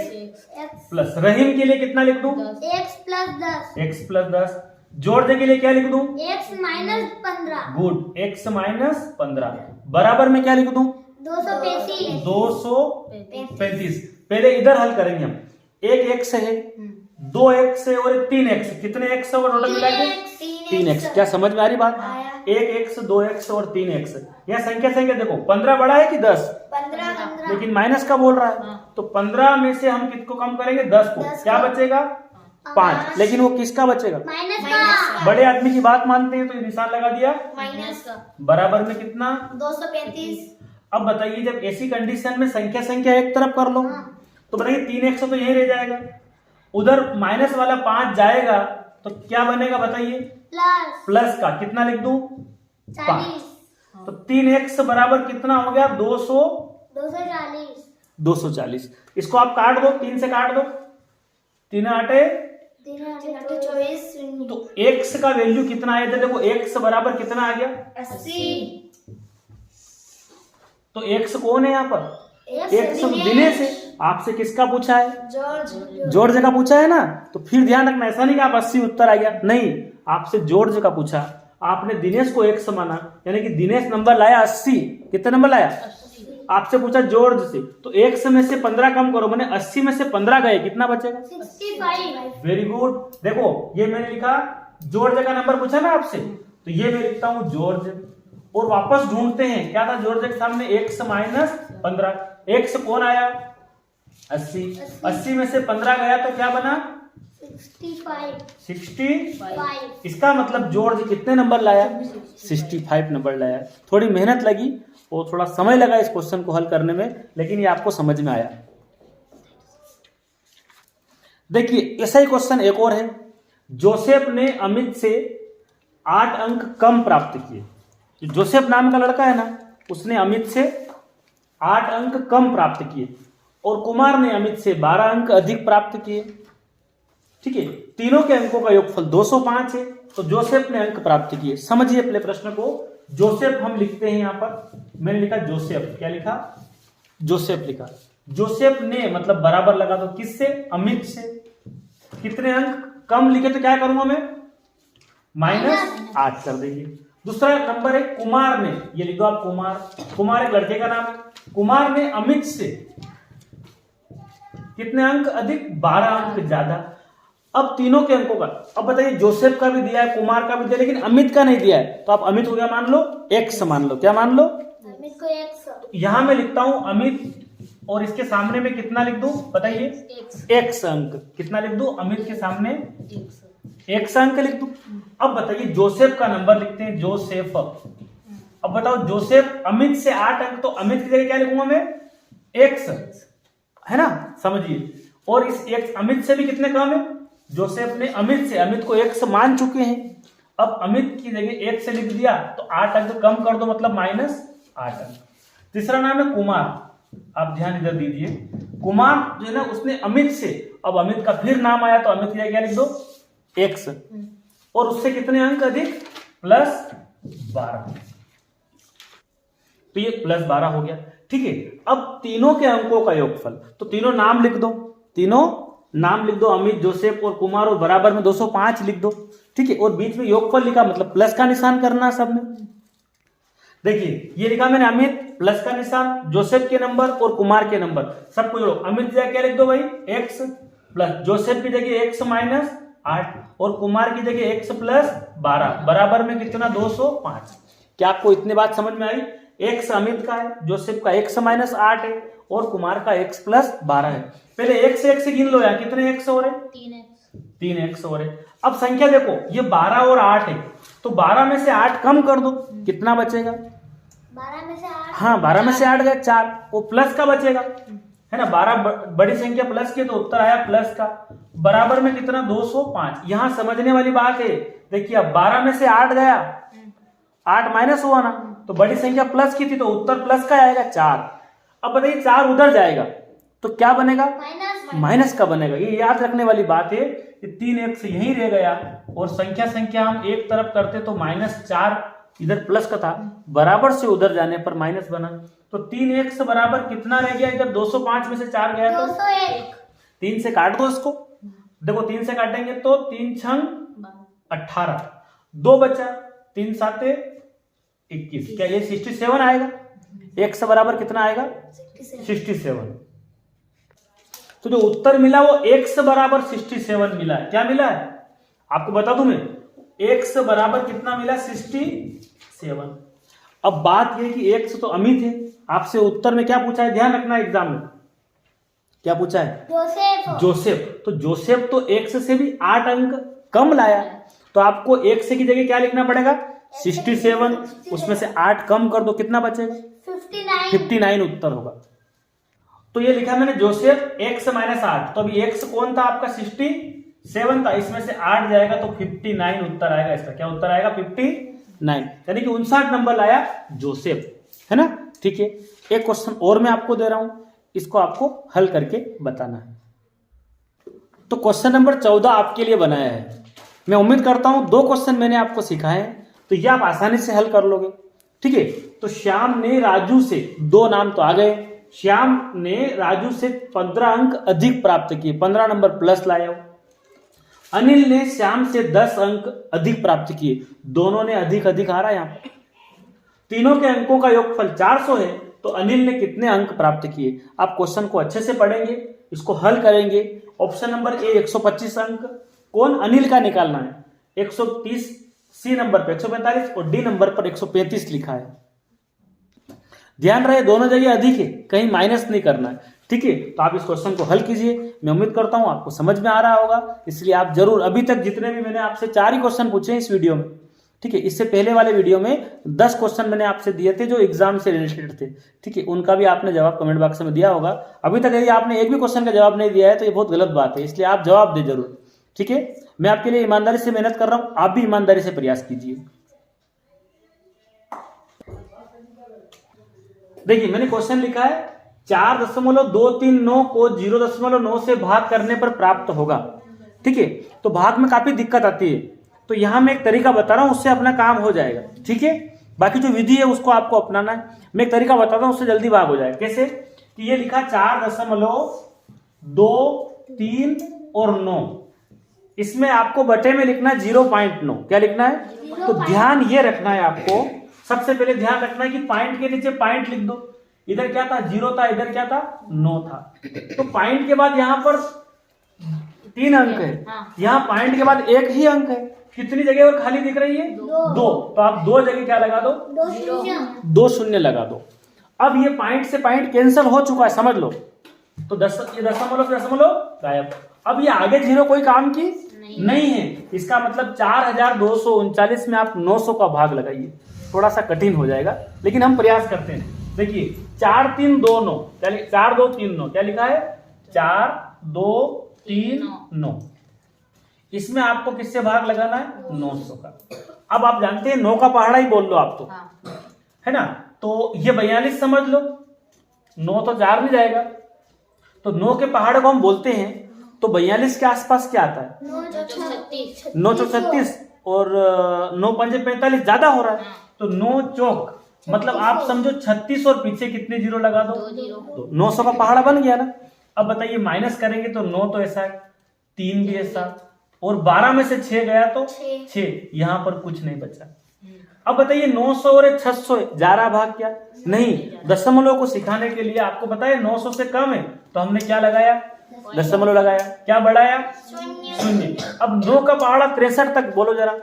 plus. रहीम के लिए कितना लिख दूं? x plus 10। x plus 10। George के लिए क्या लिख दूं? x minus 15। Good, x minus 15। बराबर में क्या लिख दूं? 235। 235। पहले इधर हल करेंगे हम। एक x है, 2 x है और एक 3 x। कितने x है टोटल मिला के? 3 x। क्या समझ में आ रही बात? एक x, 2 x और 3 x। यहाँ संख्या देखो 15 बड़ा है कि 10? 15। लेकिन माइनस का बोल रहा है, तो 15 में से हम किसको कम करेंगे? 10 को। क्या बचेगा? 5। लेकिन वो किसका बचेगा? माइनस का। बड़े आदमी की बात मानते हैं तो निशान लगा दिया माइनस का। बराबर में कितना? 235। अब बताइए जब ऐसी कंडीशन में संख्या एक तरफ कर लो, तो बताइए 3x तो यही रह जाएगा, उधर माइनस वाला 5 जाएगा तो क्या बनेगा बताइए? प्लस का। कितना लिख दूं? 40। तो 3x बराबर कितना हो गया? 240। 240। इसको आप काट दो, 3 से काट दो। 3 आटे 24। तो x का वैल्यू कितना आया था? देखो x बराबर कितना आ गया? 80। तो x कौन है यहाँ पर? x दिनेश है। आपसे किसका पूछा है? जॉर्ज। जॉर्ज का पूछा है ना। तो फिर ध्यान रखना, ऐसा नहीं कि आप 80 उत्तर आ गया, नहीं, आपसे जॉर्ज का पूछा, आपने दिनेश को x माना, यानी कि दिनेश नंबर लाया 80, कितना नंबर लाया? आपसे पूछा जॉर्ज से, तो x में से 15 कम करो, मैंने 80 में से 15 गए, कितना बचेगा? 65। Very good. देखो ये मैंने लिखा जॉर्ज का नंबर पूछा ना आपसे, तो ये मैं लिखता हूं जॉर्ज, और वापस ढूंढते हैं क्या था जॉर्ज के सामने, x माइनस 15, x कौन आया? 80, 80 में से 15 गया तो क्या बना? 65। इसका मतलब जॉर्ज कितने नंबर लाया? 65 नंबर लाया। थोड़ी मेहनत लगी और थोड़ा समय लगा इस क्वेश्चन को हल करने में, लेकिन ये आपको समझ में आया। देखिए ऐसा ही क्वेश्चन एक और है, जोसेफ ने अमित से 8 अंक कम प्राप्त किए। जोसेफ नाम का लड़का है ना, उसने अमित से 8 अंक कम प्राप्त किए, और कुमार ने अमित से 12 अंक अधिक प्राप्त किए। ठीक है, तीनों के अंकों का योगफल 205 है, तो जोसेफ ने अंक प्राप्त किए। समझिए अपने प्रश्न को। जोसेफ हम लिखते हैं, यहां पर मैंने लिखा जोसेफ, क्या लिखा? जोसेफ लिखा। जोसेफ ने मतलब बराबर लगा दो किससे? अमित से। कितने अंक कम लिखे तो क्या करूंगा मैं? -8 कर देंगे। दूसरा नंबर है कुमार ने, ये लिखो आप कुमार, कुमार एक लड़के का नाम है। कुमार ने अमित से कितने अंक अधिक? 12 अंक ज्यादा। अब तीनों के अंकों का, अब बताइए जोसेफ का भी दिया है, कुमार का भी दिया, लेकिन अमित का नहीं दिया है, तो आप अमित को क्या मान लो? x मान लो। क्या मान लो? अमित को x। यहां मैं लिखता हूं अमित, और इसके सामने में कितना लिख दूं बताइए? x अंक। कितना लिख दूं? अमित के सामने x अंक लिख दूं। अब बताइए जोसेफ का नंबर लिखते हैं, जोसेफ। अब बताओ जोसेफ अमित से 8 अंक, तो अमित की जगह क्या लिखूंगा मैं? x, है ना? समझिए। और इस x अमित से भी कितने कम है? जोसेफ ने अमित से, अमित को x मान चुके हैं, अब अमित की जगह x लिख दिया, तो 8 अंक कम कर दो, मतलब -8 अंक। तीसरा नाम है कुमार, आप ध्यान इधर दीजिए। कुमार जो है ना, उसने अमित से, अब अमित का फिर नाम आया, तो अमित की जगह क्या लिख दो? x, और उससे कितने अंक अधिक? +12, तो ये +12 हो गया। ठीक है, अब तीनों के अंकों का योगफल, तो तीनों नाम लिख दो, तीनों नाम लिख दो, अमित, जोसेफ और कुमार, और बराबर में 205 लिख दो। ठीक है, और बीच में योगफल लिखा, मतलब प्लस का निशान करना सब में। देखिए ये लिखा मैंने अमित, प्लस का निशान, जोसेफ के नंबर और कुमार के नंबर, सबको जोड़ो। अमित जगह क्या लिख दो भाई? x, प्लस जोसेफ की जगह x -8, और कुमार की जगह x +12, बराबर में कितना? 205। क्या आपको इतनी बात समझ में आई? x अमित का है, जोसेफ का x -8 है, और कुमार का x +12 है। पहले x से x गिन लो यार, कितने x हो रहे? 3x हो रहे। अब संख्या देखो, ये 12 और 8 है, तो 12 में से 8 कम कर दो, कितना बचेगा? 12 में से 8। हाँ, 12 में से 8 गए 4, वो प्लस का बचेगा, है ना? 12 बड़ी संख्या प्लस की, तो उत्तर आया प्लस का। बराबर में कितना? 205। यहां समझने वाली बात है, देखिए अब 12 में से 8 गया, 8 माइनस हुआ ना, तो बड़ी संख्या प्लस की थी, तो उत्तर प्लस का आएगा 4। अब बताइए 4 उधर जाएगा तो क्या बनेगा? माइनस का बनेगा। ये याद रखने वाली बात है कि 3x यहीं रह गया, और संख्या हम एक तरफ करते तो -4 इधर प्लस का था, बराबर से उधर जाने पर माइनस बना, तो 3x बराबर कितना रह गया? इधर 205 में से 4 गया तो 201। 3 से काट दो इसको, देखो 3 से काटेंगे तो 3 छंग 18, 2 बचा, 3 साते 21, क्या ये 67 आएगा? x बराबर कितना आएगा? 67। तो जो उत्तर मिला वो x बराबर 67 मिला है। क्या मिला है आपको बता दूं मैं? x बराबर कितना मिला? 67। अब बात यह कि x तो अमित है, आपसे उत्तर में क्या पूछा है? ध्यान रखना एग्जाम में क्या पूछा है? जोसेफ। तो जोसेफ तो x से भी 8 अंक कम लाया, तो आपको x की जगह क्या लिखना पड़ेगा? 67, उसमें से 8 कम कर दो, कितना बचेगा? 59 उत्तर होगा। तो ये लिखा मैंने जोसेफ x -8, तो अभी x कौन था आपका? 67 था, इसमें से 8 जाएगा तो 59 उत्तर आएगा। इसका क्या उत्तर आएगा? 59, यानी कि 59 नंबर लाया जोसेफ, है ना? ठीक है, एक क्वेश्चन और मैं आपको दे रहा हूं, इसको आपको हल करके बताना है। तो क्वेश्चन नंबर 14 आपके लिए बनाया है। मैं उम्मीद करता हूं 2 क्वेश्चन मैंने आपको सिखाए हैं, तो ये आप आसानी से हल कर लोगे। ठीक है, तो श्याम ने राजू से, 2 नाम तो आ गए, श्याम ने राजू से 15 अंक अधिक प्राप्त किए, 15 नंबर प्लस लाया हो। अनिल ने श्याम से 10 अंक अधिक प्राप्त किए। दोनों ने अधिक अधिक हारा यहाँ पर। तीनों के अंकों का योगफल 400 है, तो अनिल ने कितने अंक प्राप्त किए? आप क्वेश्चन को अच्छे से पढ़ेंगे, इसको हल करेंगे। ऑप्शन नंबर ए 125 अंक कौन? अनिल का निकालना है। 130 सी नंबर पे 145 और डी नंबर पर 135 लिखा है। ध्यान रहे दोनों जगह अधिक है, कहीं माइनस नहीं करना है, ठीक है। तो आप इस क्वेश्चन को हल कीजिए। मैं उम्मीद करता हूं आपको समझ में आ रहा होगा, इसलिए आप जरूर, अभी तक जितने भी मैंने आपसे 4 ही क्वेश्चन पूछे हैं इस वीडियो में, ठीक है। इससे पहले वाले वीडियो में 10 क्वेश्चन मैंने आपसे दिए थे जो एग्जाम से रिलेटेड थे, ठीक है। उनका भी आपने जवाब कमेंट बॉक्स में दिया होगा। अभी तक यदि आपने एक भी क्वेश्चन का जवाब नहीं दिया है तो ये बहुत गलत बात है, इसलिए आप जवाब दें जरूर, ठीक है। मैं आपके लिए ईमानदारी से मेहनत कर रहा हूं, आप भी ईमानदारी से प्रयास कीजिए। देखिए मैंने क्वेश्चन लिखा है 4.239 को 0.9 से भाग करने पर प्राप्त होगा, ठीक है। तो भाग में काफी दिक्कत आती है, तो यहां मैं एक तरीका बता रहा हूं, उससे अपना काम हो जाएगा, ठीक है। बाकी जो विधि है उसको आपको अपनाना है। मैं एक तरीका बताता हूं, उससे जल्दी भाग हो जाएगा। कैसे? कि ये लिखा 4.23 और 9, इसमें आपको बटे में लिखना है 0.9। क्या लिखना है? तो ध्यान ये रखना है आपको, सबसे पहले ध्यान रखना है कि पॉइंट के नीचे पॉइंट लिख दो। इधर क्या था? 0 था, इधर क्या था? 9 था। तो पॉइंट के बाद यहां पर 3 अंक है, यहाँ पॉइंट के बाद 1 ही अंक है। कितनी जगह और खाली दिख रही है? 2। तो आप 2 जगह क्या लगा दो? 2 शून्य लगा दो। अब ये पॉइंट से पॉइंट कैंसिल हो चुका है, समझ लो। तो ये दशमलव गायब। अब ये आगे 0 कोई काम की नहीं है। इसका मतलब 4239 में आप 900 का भाग लगाइए। थोड़ा सा कठिन हो जाएगा, लेकिन हम प्रयास करते हैं। देखिए 4 3 2 9, 4 2 3 9, क्या लिखा है? 4 2 3 9। इसमें आपको किससे भाग लगाना है? 900 का। अब आप जानते हैं 9 का पहाड़ा ही बोल लो आप तो, है ना। तो ये 42 समझ लो, 9 तो 4 नहीं जाएगा, तो 9 के पहाड़ को हम बोलते हैं। तो 42 के आसपास क्या आता है? 9 चौक 36 और 9 पंजे 45, ज्यादा हो रहा है। तो 9 चौक मतलब आप समझो 36 और पीछे कितने 0 लगा दो? 2। 900 का पहाड़ा बन गया ना। अब बताइए माइनस करेंगे तो 9 तो ऐसा है, 3 भी ऐसा, और 12 में से 6 गया तो 6, यहां पर कुछ नहीं बचा। अब बताइए 900 और 600 जा रहा भाग क्या? नहीं। दशमलव को सिखाने के लिए आपको पता है 900 से कम है, तो हमने क्या लगाया? दशमलव लगाया। क्या बढ़ाया? शून्य। अब 9 का पहाड़ा 63 तक बोलो जरा।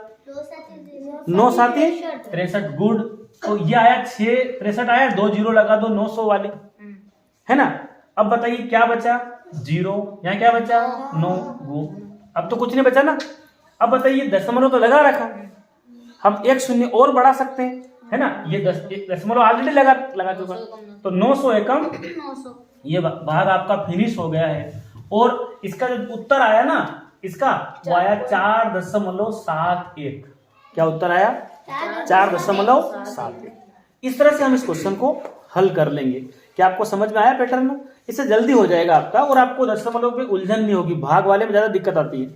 9 7 63, गुड। तो ये आया 6 63 आया, 2 0 लगा दो 900 वाले, है ना। अब बताइए क्या बचा? 0। यहाँ क्या बचा? 9। अब तो कुछ नहीं बचा ना। अब बताइए दशमलव तो लगा रखा, हम 1 शून्य और बढ़ा सकते हैं, है ना। ये दशमलव ऑलरेडी लगा चुका, तो 900 एकम 900, ये भाग आपका फिनिश हो गया है। और इसका जो उत्तर आया ना, इसका वो आया 4.71। क्या उत्तर आया? 4.71। इस तरह से हम इस क्वेश्चन को हल कर लेंगे। क्या आपको समझ में आया पैटर्न? इससे जल्दी हो जाएगा आपका, और आपको दशमलव पे उलझन नहीं होगी। भाग वाले में ज्यादा दिक्कत आती है।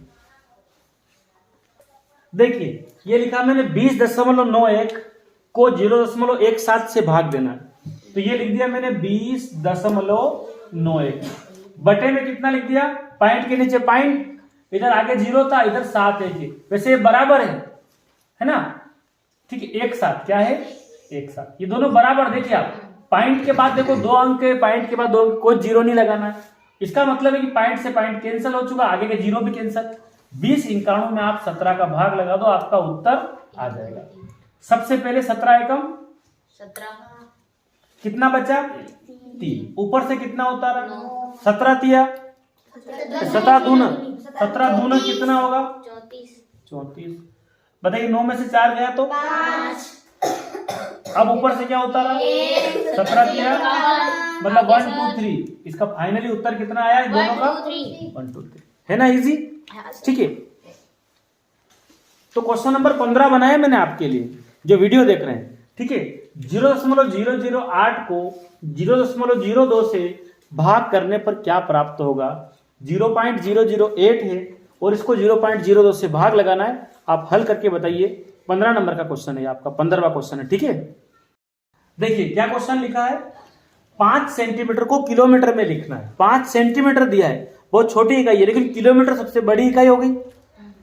देखिए ये लिखा मैंने 20.91 को 0.17 से भाग देना है, तो ये लिख दिया मैंने 20.91। बटे में कितना लिख दिया? पॉइंट के नीचे पॉइंट, इधर आगे 0 था, इधर 7 1। वैसे ये बराबर है ना, ठीक है। एक साथ क्या है? एक साथ, ये दोनों बराबर। देखिए आप पॉइंट के बाद देखो 2 अंक है, पॉइंट के बाद 2 अंक, कोई 0 नहीं लगाना है। इसका मतलब है कि पॉइंट से पॉइंट कैंसिल हो चुका, आगे के 0 भी कैंसिल। 20 91 में आप 17 का भाग लगा दो, आपका उत्तर आ जाएगा। सबसे पहले 17 एकम 17, कितना बचा? 3। ऊपर से कितना उतारा? 17 तिया 17 दूना, 17 दूना कितना होगा? 34। बताइए 9 में से 4 गया तो 5। अब ऊपर से क्या उतारा? 17 तिया मतलब 1 2 3। इसका फाइनली उत्तर कितना आया दोनों का? 1 2 3, है ना। इजी, ठीक है। तो क्वेश्चन नंबर 15 बनाया मैंने आपके लिए, जो वीडियो देख रहे हैं, ठीक है। 0.008 को 0.002 से भाग करने पर क्या प्राप्त होगा? 0.008 है और इसको 0.02 से भाग लगाना है। आप हल करके बताइए। 15 नंबर का क्वेश्चन है आपका, 15वां क्वेश्चन है, ठीक है। देखिए क्या क्वेश्चन लिखा है? 5 सेंटीमीटर को किलोमीटर में लिखना है। 5 सेंटीमीटर दिया है, बहुत छोटी इकाई है, लेकिन किलोमीटर सबसे बड़ी इकाई हो गई,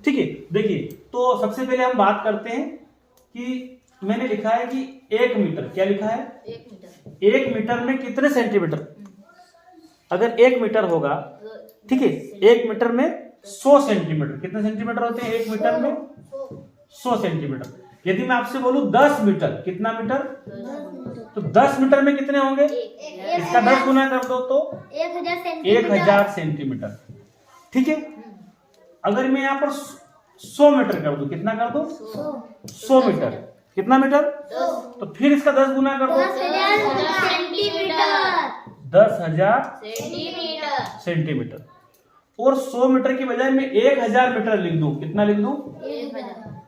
ठीक है। देखिए, तो सबसे पहले हम बात करते हैं कि मैंने लिखा है कि 1 मीटर, क्या लिखा है? 1 मीटर। 1 मीटर में कितने सेंटीमीटर? अगर 1 मीटर होगा, ठीक है, 1 मीटर में 100 सेंटीमीटर। कितने सेंटीमीटर होते हैं 1 मीटर में? 100 सेंटीमीटर। यदि मैं आपसे बोलूं 10 मीटर, कितना मीटर? तो 10 मीटर में कितने होंगे? इसका 10 गुना कर दो तो 1000 सेंटीमीटर, ठीक है। अगर मैं यहाँ पर 100 मीटर कर दूं, कितना कर दूं? 100 मीटर, कितना मीटर? तो फिर इसका 10 गुना कर दो, 10,000 सेंटीमीटर। और 100 मीटर की बजाय मैं 1000 मीटर लिख दूं, कितना लिख दूं?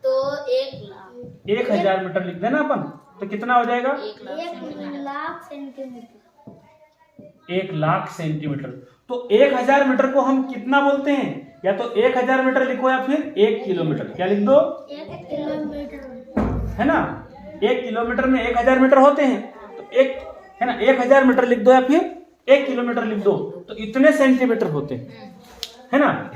तो 1 लाख 1000 मीटर लिख देना अपन, तो कितना हो जाएगा? 1 लाख सेंटीमीटर। 1 लाख सेंटीमीटर। तो 1000 मीटर को हम कितना बोलते हैं? या तो 1000 मीटर लिखो या फिर 1 किलोमीटर, क्या लिख दो? 1 किलोमीटर, है ना। 1 किलोमीटर में 1000 मीटर होते हैं, तो एक है ना, 1000 मीटर लिख दो या फिर 1 किलोमीटर लिख दो, तो इतने सेंटीमीटर होते हैं, है ना।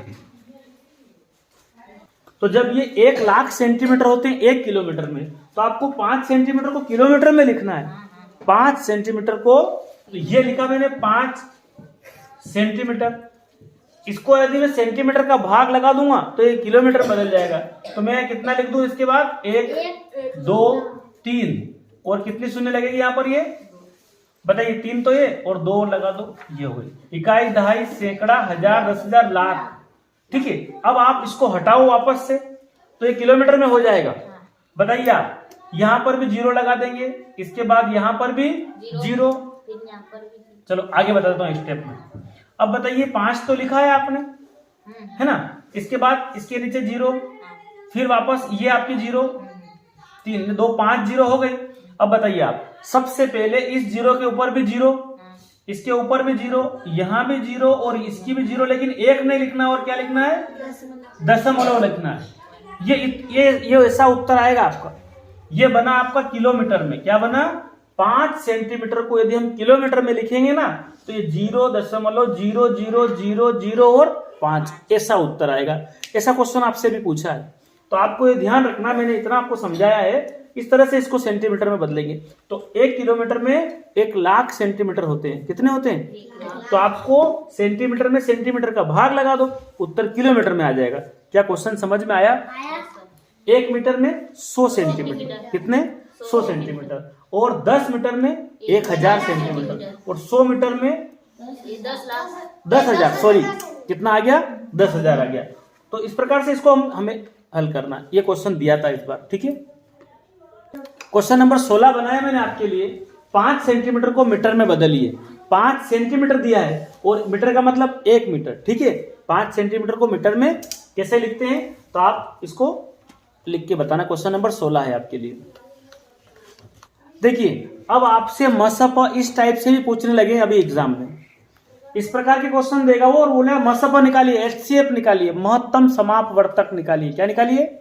तो जब ये 1 लाख सेंटीमीटर होते हैं 1 किलोमीटर में, तो आपको 5 सेंटीमीटर को किलोमीटर में लिखना है। 5 सेंटीमीटर को, तो ये लिखा मैंने 5 सेंटीमीटर। इसको यदि मैं सेंटीमीटर का भाग लगा दूंगा तो ये किलोमीटर बदल जाएगा। तो मैं कितना लिख दूं इसके बाद? 1 2 3, और कितनी शून्य लगेगी यहाँ पर? ये बताइए, 3 तो ये, और 2 और लगा दो, ये हो गई। इकाई, दहाई, सैकड़ा, हजार, 10,000, लाख, ठीक है। अब आप इसको हटाओ वापस से, तो ये किलोमीटर में हो जाएगा। बताइए आप, यहाँ पर भी 0 लगा देंगे, इसके बाद यहाँ पर भी 0। फिर यहाँ पर भी चलो आगे बताता हूँ स्टेप में। अब बताइए, 5 तो लिखा है आपने, है ना। इसके बाद इसके नीचे 0, फिर वापस ये आपकी 0, 3 2 5 0 हो गई। अब बताइए आप, सबसे पहले इस 0 के ऊपर भी 0, इसके ऊपर भी 0, यहाँ भी 0 और इसकी भी 0, लेकिन 1 नहीं लिखना, और क्या लिखना है? दशमलव लिखना है। ये ऐसा उत्तर आएगा आपका। ये बना आपका किलोमीटर में, क्या बना? 5 सेंटीमीटर को यदि हम किलोमीटर में लिखेंगे ना, तो ये 0.0000 और 5, ऐसा उत्तर आएगा। ऐसा क्वेश्चन आपसे भी पूछा है, तो आपको ये ध्यान रखना, मैंने इतना आपको समझाया है। इस तरह से इसको सेंटीमीटर में बदलेंगे, तो 1 किलोमीटर में 1 लाख सेंटीमीटर होते हैं। कितने होते हैं? तो आपको सेंटीमीटर में सेंटीमीटर का भाग लगा दो, उत्तर किलोमीटर में आ जाएगा। क्या क्वेश्चन समझ में आया? 1 मीटर में 100 सेंटीमीटर, कितने? 100 सेंटीमीटर। और 10 मीटर में 1000 सेंटीमीटर, और 100 मीटर में 10 लाख 10,000, सॉरी कितना आ गया? 10,000 आ गया। तो इस प्रकार से इसको हमें हल करना है। ये क्वेश्चन दिया था इस बार, ठीक है। क्वेश्चन नंबर 16 बनाया मैंने आपके लिए। 5 सेंटीमीटर को मीटर में बदलिए। 5 सेंटीमीटर दिया है, और मीटर का मतलब 1 मीटर, ठीक है। 5 सेंटीमीटर को मीटर में कैसे लिखते हैं, तो आप इसको लिख के बताना। क्वेश्चन नंबर 16 है आपके लिए। देखिए, अब आपसे मसप इस टाइप से भी पूछने लगे अभी एग्जाम में। इस प्रकार के क्वेश्चन देगा वो, और बोले मसप निकालिए, HCF निकालिए, महत्तम समापवर्तक निकालिए। क्या निकालिए?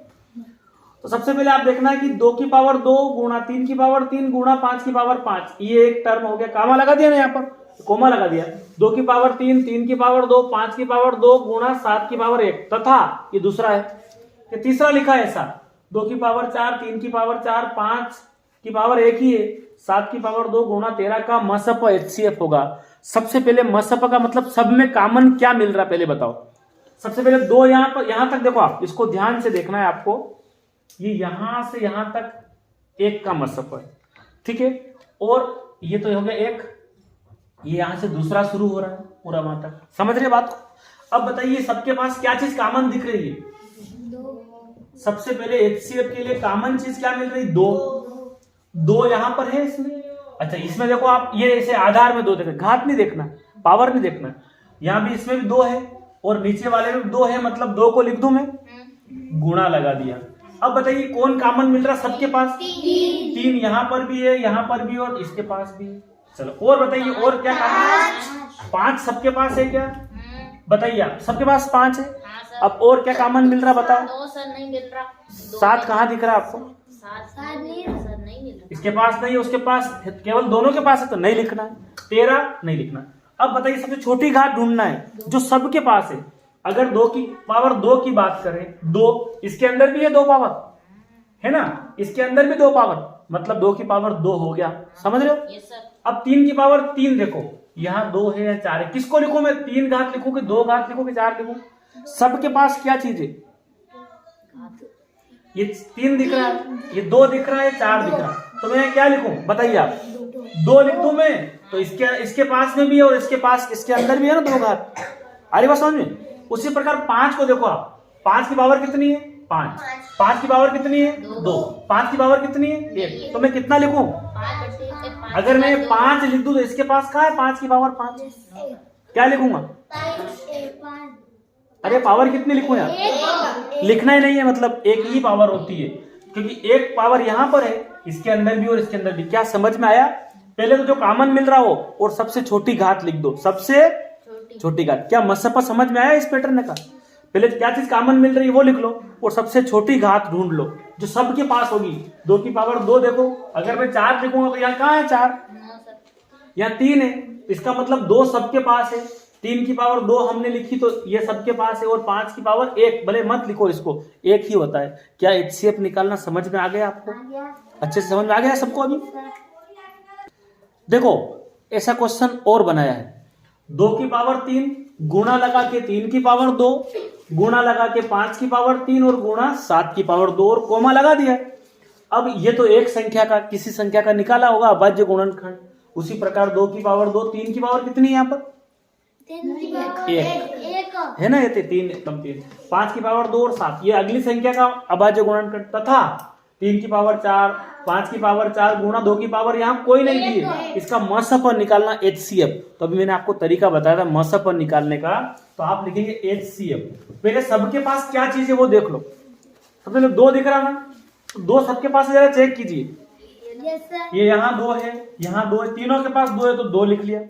तो सबसे पहले आप देखना है कि 2 की पावर 2 गुणा 3 की पावर 3 गुणा 5 की पावर 5, ये एक टर्म हो गया। कामा लगा दिया ना, यहाँ पर कोमा लगा दिया। 2 की पावर 3, 3 की पावर 2, 5 की पावर 2 गुणा 7 की पावर 1, तथा ये दूसरा है, ये तीसरा लिखा है ऐसा। 2 की पावर 4, 3 की पावर 4, 5 की पावर 1 ही है, 7 की पावर 2 गुणा 13 का मसप HCF होगा। सबसे पहले मसप का मतलब सब में कॉमन क्या मिल रहा है, पहले बताओ। सबसे पहले 2 यहाँ पर, यहाँ तक देखो आप, इसको ध्यान से देखना है आपको। ये यहां से यहां तक 1 का मसप है, ठीक है। और ये तो हो गया 1, ये यहां से दूसरा शुरू हो रहा है पूरा वहां तक। समझ रहे बात को? अब बताइए, सबके पास क्या चीज कॉमन दिख रही है? 2। सबसे पहले HCF के लिए कॉमन चीज क्या मिल रही? 2 यहां पर है इसमें। अच्छा, इसमें देखो आप, ये ऐसे आधार में 2 देखना, घात नहीं देखना, पावर नहीं देखना। यहाँ भी इसमें भी 2 है, और नीचे वाले में 2 है, मतलब 2 को लिख दूं मैं, गुणा लगा दिया। अब बताइए कौन कॉमन मिल रहा सबके पास? 3 यहाँ पर भी है, यहाँ पर भी, और इसके पास भी है। चलो और बताइए, और क्या कॉमन? 5 सबके पास है क्या? बताइए आप, सबके पास 5 है। अब और क्या कॉमन मिल रहा बताओ? 2 सर नहीं मिल रहा। 7 कहाँ दिख रहा है आपको? 7 नहीं मिल रहा। इसके पास नहीं है, उसके पास केवल दोनों के पास है, तो नहीं लिखना है। 13 नहीं लिखना। अब बताइए, सबसे छोटी घात ढूंढना है जो सबके पास है। अगर 2 की पावर 2 की बात करें, 2 इसके अंदर भी है 2 पावर, है ना, इसके अंदर भी 2 पावर, मतलब 2 की पावर 2 हो गया, समझ रहे हो। Yes sir. अब 3 की पावर 3 देखो, यहाँ 2 है या 4 है, किसको लिखूं मैं, 3 घात लिखूं कि 2 घात लिखूं कि 4 लिखूं। सबके पास क्या चीज है, ये 3 दिख रहा है, ये 2 दिख रहा है, 4 दिख रहा है, तो मैं क्या लिखूं बताइए आप, 2 लिख दूं मैं, तो इसके पास में भी है और इसके पास, इसके अंदर भी है ना 2 घात, आ रही बात समझ में। उसी प्रकार 5 को देखो आप, 5 की पावर कितनी है, 5, 5 की पावर कितनी है, 2, 5 की पावर कितनी है, 1, तो मैं कितना लिखूं, अगर मैं 5 लिख दूं तो इसके पास कहाँ है 5 की पावर 5, क्या लिखूंगा, अरे पावर कितनी लिखूं यार, लिखना ही नहीं है, मतलब एक ही पावर होती है, क्योंकि एक पावर यहाँ पर है, इसके अंदर भी और इसके अंदर भी। क्या समझ में आया, पहले तो जो कॉमन मिल रहा हो और सबसे छोटी घात लिख दो, सबसे छोटी घात। क्या मसपा समझ में आया इस पैटर्न का, पहले क्या चीज कॉमन मिल रही है वो लिख लो और सबसे छोटी घात ढूंढ लो जो सबके पास होगी। 2 की पावर 2 देखो, अगर मैं 4 लिखूंगा तो यहाँ कहाँ है 4, यहाँ 3 है, इसका मतलब 2 सबके पास है। 3 की पावर 2 हमने लिखी तो ये सबके पास है, और 5 की पावर 1, भले मत लिखो इसको, 1 ही होता है। क्या HCF निकालना समझ में आ गया आपको, अच्छे से समझ में आ गया सबको। अभी देखो ऐसा क्वेश्चन और बनाया है, 2 की पावर 3 गुणा लगा के 3 की पावर 2 गुणा लगा के 5 की पावर 3 और गुणा 7 की पावर 2 और कोमा लगा दिया। अब ये तो एक संख्या का, किसी संख्या का निकाला होगा अभाज्य गुणनखंड। उसी प्रकार 2 की पावर 2, 3 की पावर कितनी है यहाँ पर, 1 है ना, ये 3 एकदम 3, 5 की पावर 2 और 7, ये अगली संख्या का अभाज्य गुणनखंड। तथा 3 की पावर 4, 5 की पावर 4 गुणा 2 की पावर यहाँ कोई नहीं दी है, इसका मसप निकालना HCF। तो अभी मैंने आपको तरीका बताया था मसप निकालने का, तो आप लिखेंगे HCF। पहले सबके पास क्या चीज है वो देख लो। सबसे पहले 2 दिख रहा ना, 2 सबके पास है, जरा चेक कीजिए। ये यहाँ 2 है, यहाँ 2 है, तीनों के पास 2 है तो 2 लिख लिया।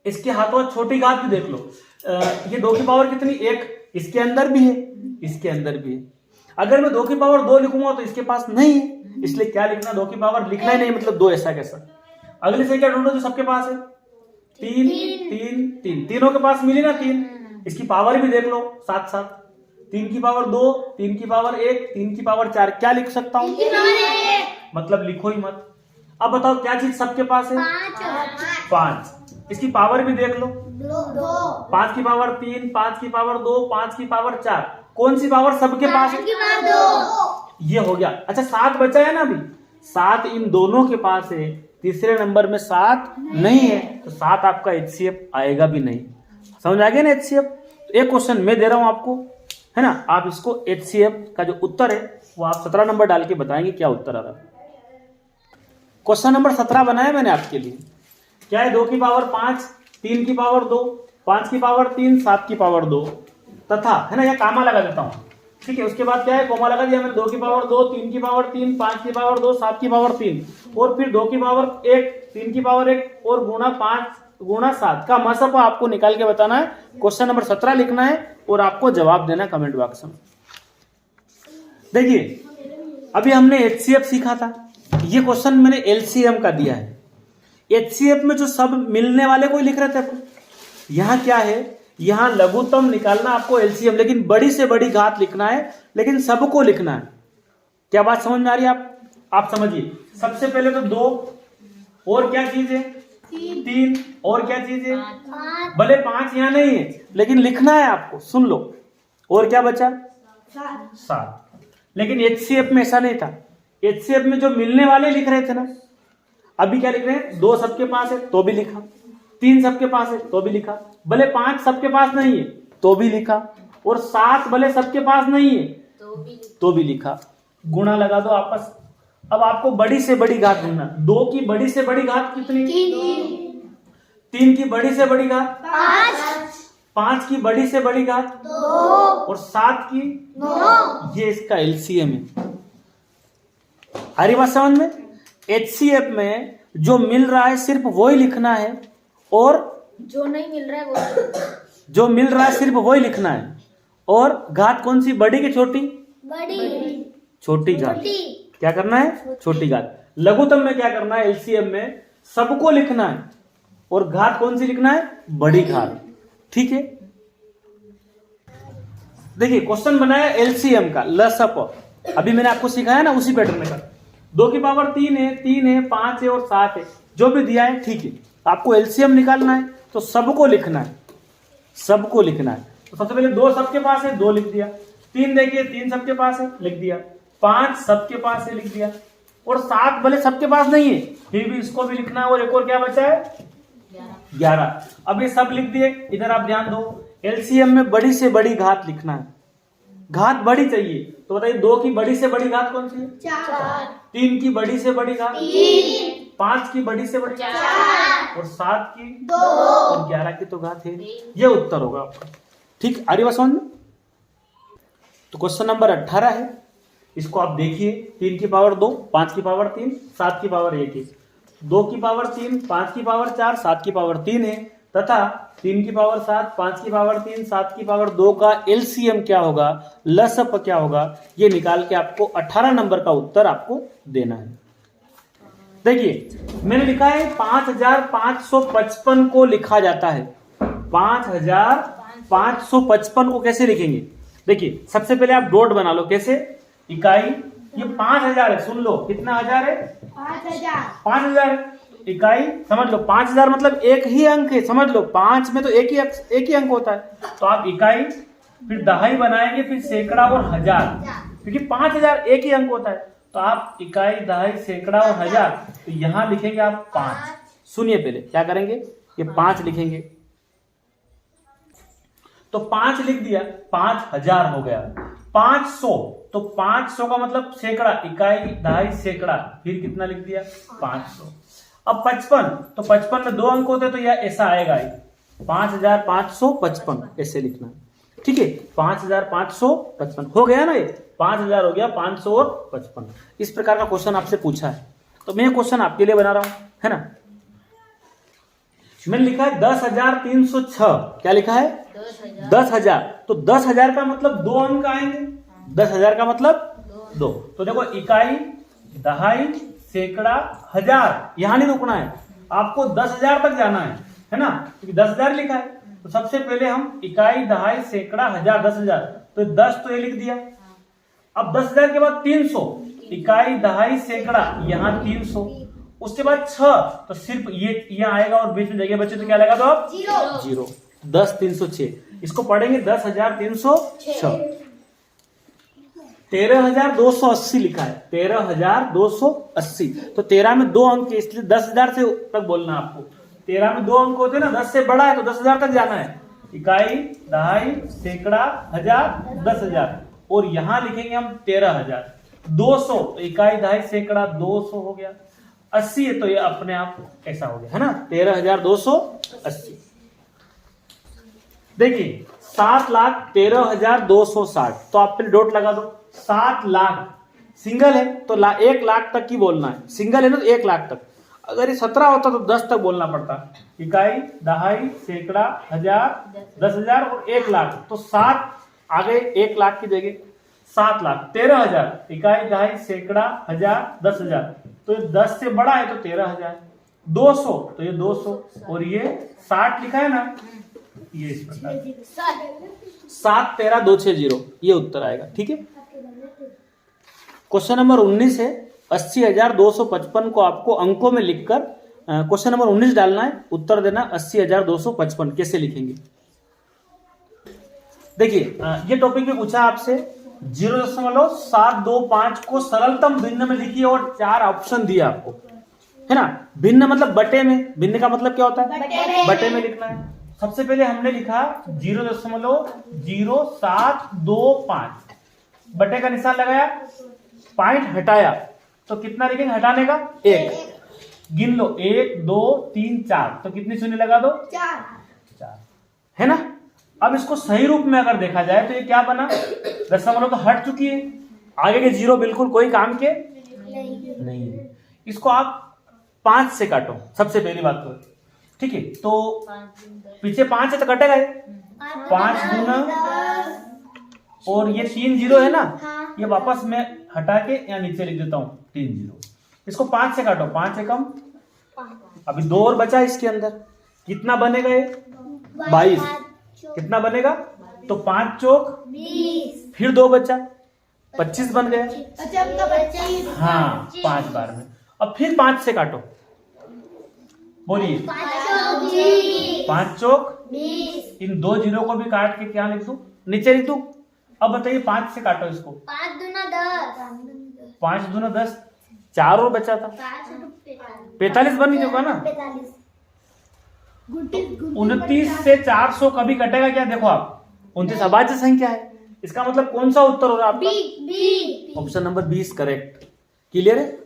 इसके हाथों छोटी घात भी देख लो, ये 2 की पावर कितनी, 1, इसके अंदर भी है, इसके अंदर भी है। अगर मैं 2 की पावर 2 लिखूंगा तो इसके पास नहीं है, इसलिए क्या लिखना, 2 की पावर लिखना ही नहीं, मतलब 2 ऐसा कैसा। अगली संख्या ढूंढो जो सबके पास है, 3 3 3, तीनों के पास मिली ना 3, इसकी पावर भी देख लो साथ साथ, 3 की पावर 2, 3 की पावर 1, 3 की पावर 4, क्या लिख सकता हूं, मतलब लिखो ही मत। अब बताओ क्या चीज सबके पास है, 5, इसकी पावर भी देख लो, 5 की पावर 3, 5 की पावर 2, 5 की पावर 4, कौन सी पावर सबके पास है, ये हो गया। अच्छा 7 बचा है ना अभी, 7 इन दोनों के पास है, तीसरे नंबर में 7 नहीं है, तो 7 आपका HCF आएगा भी नहीं। समझ आ गया ना HCF। तो एक क्वेश्चन मैं दे रहा हूं आपको, है ना, आप इसको HCF का जो उत्तर है वो आप 17 नंबर डाल के बताएंगे क्या उत्तर आ रहा है। क्वेश्चन नंबर 17 बनाया मैंने आपके लिए, क्या है, 2 की पावर 5, 3 की पावर 2, 5 की पावर 3, 7 की पावर 2 तथा, है ना, यह कामा लगा देता हूं, ठीक है। उसके बाद क्या है, कोमा लगा दिया मैंने, 2 की पावर 2, 3 की पावर 3, 5 की पावर 2, 7 की पावर 3 और फिर 2 की पावर 1, 3 की पावर 1 और गुणा 5 गुणा 7 का मसप आपको निकाल के बताना है। क्वेश्चन नंबर 17 लिखना है और आपको जवाब देना कमेंट बॉक्स में। देखिए अभी हमने HCF सीखा था, ये क्वेश्चन मैंने LCM का दिया है। HCF में जो सब मिलने वाले को लिख रहे थे अपन, यहाँ क्या है, यहाँ लघुत्तम निकालना आपको LCM, लेकिन बड़ी से बड़ी घात लिखना है, लेकिन सबको लिखना है। क्या बात समझ में आ रही है आप समझिए। सबसे पहले तो 2 और क्या चीज है, 3 और क्या चीज है, भले 5 यहाँ नहीं है लेकिन लिखना है आपको, सुन लो। और क्या बचा, 7। लेकिन HCF में ऐसा नहीं था, HCF में जो मिलने वाले लिख रहे थे ना, अभी क्या लिख रहे हैं, 2 सबके पास है तो भी लिखा, 3 सबके पास है तो भी लिखा, भले 5 सबके पास नहीं है तो भी लिखा, और 7 भले सबके पास नहीं है तो भी लिखा। गुणा लगा दो आपस। अब आपको बड़ी से बड़ी घात ढूंढना। 2 की बड़ी से बड़ी घात कितनी, 3 की बड़ी से बड़ी घात 5 की बड़ी से बड़ी घात 2 और 7 की 9। ये इसका LCM है। हरी बात समझ में। HCF में जो मिल रहा है सिर्फ वही लिखना है, और जो नहीं मिल रहा है वो, जो मिल रहा है सिर्फ वही लिखना है। और घात कौन सी, बड़ी की छोटी, बड़ी, छोटी घात क्या करना है, छोटी घात। लघुत्तम में क्या करना है, LCM में सबको लिखना है और घात कौन सी लिखना है, बड़ी घात। ठीक है, देखिए क्वेश्चन बनाया एलसीएम का लसअप, अभी मैंने आपको सिखाया ना उसी पैटर्न में का। 2 की पावर 3 है, 5 है और 7 है, जो भी दिया है ठीक है। आपको एलसीएम निकालना है तो सबको लिखना है, सबको लिखना है। तो सबसे पहले 2 सबके पास है, 2 लिख दिया। 3 देखिए 3 सबके पास है, लिख दिया। 5 सबके पास है, लिख दिया। और 7 भले सबके पास नहीं है फिर भी इसको भी लिखना है। और एक और क्या बचा है 11। अब ये सब लिख दिए। इधर आप ध्यान दो, एलसीएम में बड़ी से बड़ी घात लिखना है, घात बड़ी चाहिए। तो बताइए 2 की बड़ी से बड़ी घात कौन सी है? 4। 3 की बड़ी से बड़ी घात 3। 5 की बड़ी से बड़ी 4। और 7 की 2 और 11 की तो घात है। ये उत्तर होगा आपका। ठीक, आ रही बात समझ में? तो क्वेश्चन नंबर 18 है, इसको आप देखिए। 3 की पावर 2, 5 की पावर 3, 7 की पावर 1 है। 2 की पावर 3, 5 की पावर 4, 7 की पावर 3 है, तथा 3 की पावर 7, 5 की पावर 3, 7 की पावर 2 का एलसीएम क्या होगा, लसअप क्या होगा, ये निकाल के आपको 18 नंबर का उत्तर आपको देना है। देखिए मैंने लिखा है 5555 को लिखा जाता है। 5555 को कैसे लिखेंगे? देखिए सबसे पहले आप डॉट बना लो। कैसे? इकाई, ये 5000 है, सुन लो कितना हजार है? 5000 इकाई। समझ लो 5000 मतलब एक ही अंक है, समझ लो 5 में तो एक ही अंक होता है। तो आप इकाई, फिर दहाई बनाएंगे, फिर सैकड़ा और हजार, क्योंकि 5000 एक ही अंक होता है। तो आप इकाई, दहाई, सैकड़ा और हजार, तो यहां लिखेंगे आप 5। सुनिए पहले क्या करेंगे, ये 5 लिखेंगे। तो 5 लिख दिया, 5000 हो गया। 500, तो 500 का मतलब सैकड़ा, इकाई, दहाई, सैकड़ा, फिर कितना लिख दिया 500। अब 55, तो 55 में 2 अंक होते तो यह ऐसा आएगा 5555 ऐसे लिखना। ठीक है, 5555 हो गया ना, ये 5000 हो गया, 500 और 55। इस प्रकार का क्वेश्चन आपसे पूछा है, तो मैं क्वेश्चन आपके लिए बना रहा हूं, है ना। मैंने लिखा है 10,306। क्या लिखा है? 10,000। तो 10,000 का मतलब 2 अंक आएंगे। 10,000 का मतलब 2। तो देखो इकाई, दहाई, सैकड़ा, हजार, यहां नहीं रुकना है, आपको 10,000 तक जाना है ना, क्योंकि 10,000 लिखा है। तो सबसे पहले हम इकाई, दहाई, सैकड़ा, हजार, 10,000, तो 10 तो ये लिख दिया। अब 10,000 के बाद 300, इकाई, दहाई, सैकड़ा, यहाँ 300। उसके बाद 6, तो सिर्फ ये यहाँ आएगा और बीच में जगह बचे तो क्या लगा दो आप? 0। 10,306, इसको पढ़ेंगे 10,306। 13,280 लिखा है, 13,280। तो 13 में 2 अंक है, इसलिए 10,000 से तक बोलना आपको। 13 में 2 अंक होते हैं ना, 10 से बड़ा है तो 10,000 तक जाना है। इकाई, दहाई, सैकड़ा, हजार, 10,000, और यहां लिखेंगे हम 13,000। 200, इकाई, दहाई, सैकड़ा, 200 हो गया। 80 है तो ये अपने आप ऐसा हो गया, है ना, 13,280। देखिए 7,13,260, तो आप फिर डॉट लगा दो। 7 लाख सिंगल है तो 1 लाख तक की बोलना है, सिंगल है ना तो 1 लाख तक। अगर ये 17 होता तो 10 तक बोलना पड़ता। इकाई, दहाई, सैकड़ा, हजार, 10,000 और 1 लाख, तो 7 आ गए 1 लाख की जगह। 7 लाख, 13,000, इकाई, दहाई, सैकड़ा, हजार, 10,000, तो ये 10 से बड़ा है तो 13,000। 200, तो ये 200, और ये 60 लिखा है ना, ये इस प्रकार 7,13,260, ये उत्तर आएगा। ठीक है, क्वेश्चन नंबर 19 है। 80,255 को आपको अंकों में लिखकर क्वेश्चन नंबर 19 डालना है, उत्तर देना 80,255 कैसे लिखेंगे। देखिए ये टॉपिक में पूछा आपसे 0.725 को सरलतम भिन्न में लिखिए और 4 ऑप्शन दिए आपको, है ना। भिन्न मतलब बटे में, भिन्न का मतलब क्या होता है? बटे में लिखना है। सबसे पहले हमने लिखा 0.0725, बटे का निशान लगाया, पॉइंट हटाया, तो कितना लिखेंगे हटाने का? 1। गिन लो 1 2 3 4, तो कितनी शून्य लगा दो? 4, है ना। अब इसको सही रूप में अगर देखा जाए तो ये क्या बना? दशमलव तो हट चुकी है, आगे के 0 बिल्कुल कोई काम के नहीं है। इसको आप 5 से काटो, सबसे पहली बात तो, ठीक है। तो पीछे 5 है तो कटेगा 5 गुना, और ये 3 0 है ना, ये वापस मैं हटा के यहाँ नीचे लिख देता हूँ 3 0। इसको 5 से काटो, 5 एकम, अभी 2 और बचा इसके अंदर, कितना बनेगा ये? 22। कितना बनेगा? तो 5 चौक 20 फिर 2 बचा, 25 बन गया। अच्छा आपका 25। हाँ 5 बार में। अब फिर 5 से काटो, बोलिए 5 चौक 20 इन 2 जीरो को भी काट के क्या लिख दूं, नीचे लिख दूं। अब बताइए 5 से काटो इसको, 5 दूना 10 5 दूना 10, 4 और बचा था 45 बन चुका ना। 29 से 400 कभी कटेगा क्या, देखो आप 29 अभाज्य संख्या है, इसका मतलब कौन सा उत्तर हो रहा है आपका, ऑप्शन नंबर 20 करेक्ट। क्लियर है,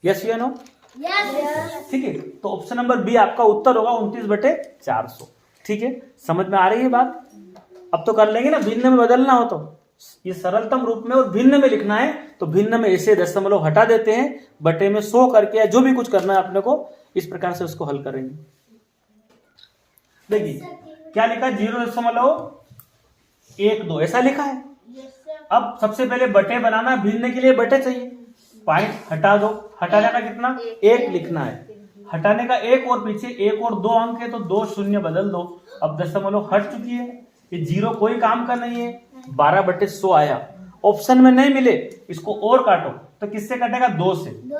यस या नो, ठीक है। तो ऑप्शन नंबर बी आपका उत्तर होगा 29/400। ठीक है, समझ में आ रही है बात। अब तो कर लेंगे ना, भिन्न में बदलना हो तो ये सरलतम रूप में और भिन्न में लिखना है तो भिन्न में ऐसे दशमलव हटा देते हैं, बटे में 100 करके या जो भी कुछ करना है अपने को, इस प्रकार से उसको हल करेंगे। देखिए क्या लिखा है, 0.12 ऐसा लिखा है। अब सबसे पहले बटे बनाना, भिन्न के लिए बटे चाहिए, पॉइंट हटा दो, हटाने का कितना 1 लिखना है, हटाने का 1 और पीछे 1 और 2 अंक है तो 2 शून्य बदल दो। अब दशमलव हट चुकी है, ये 0 कोई काम का नहीं है, 12/100 आया। ऑप्शन में नहीं मिले, इसको और काटो तो किससे कटेगा, 2 से, 2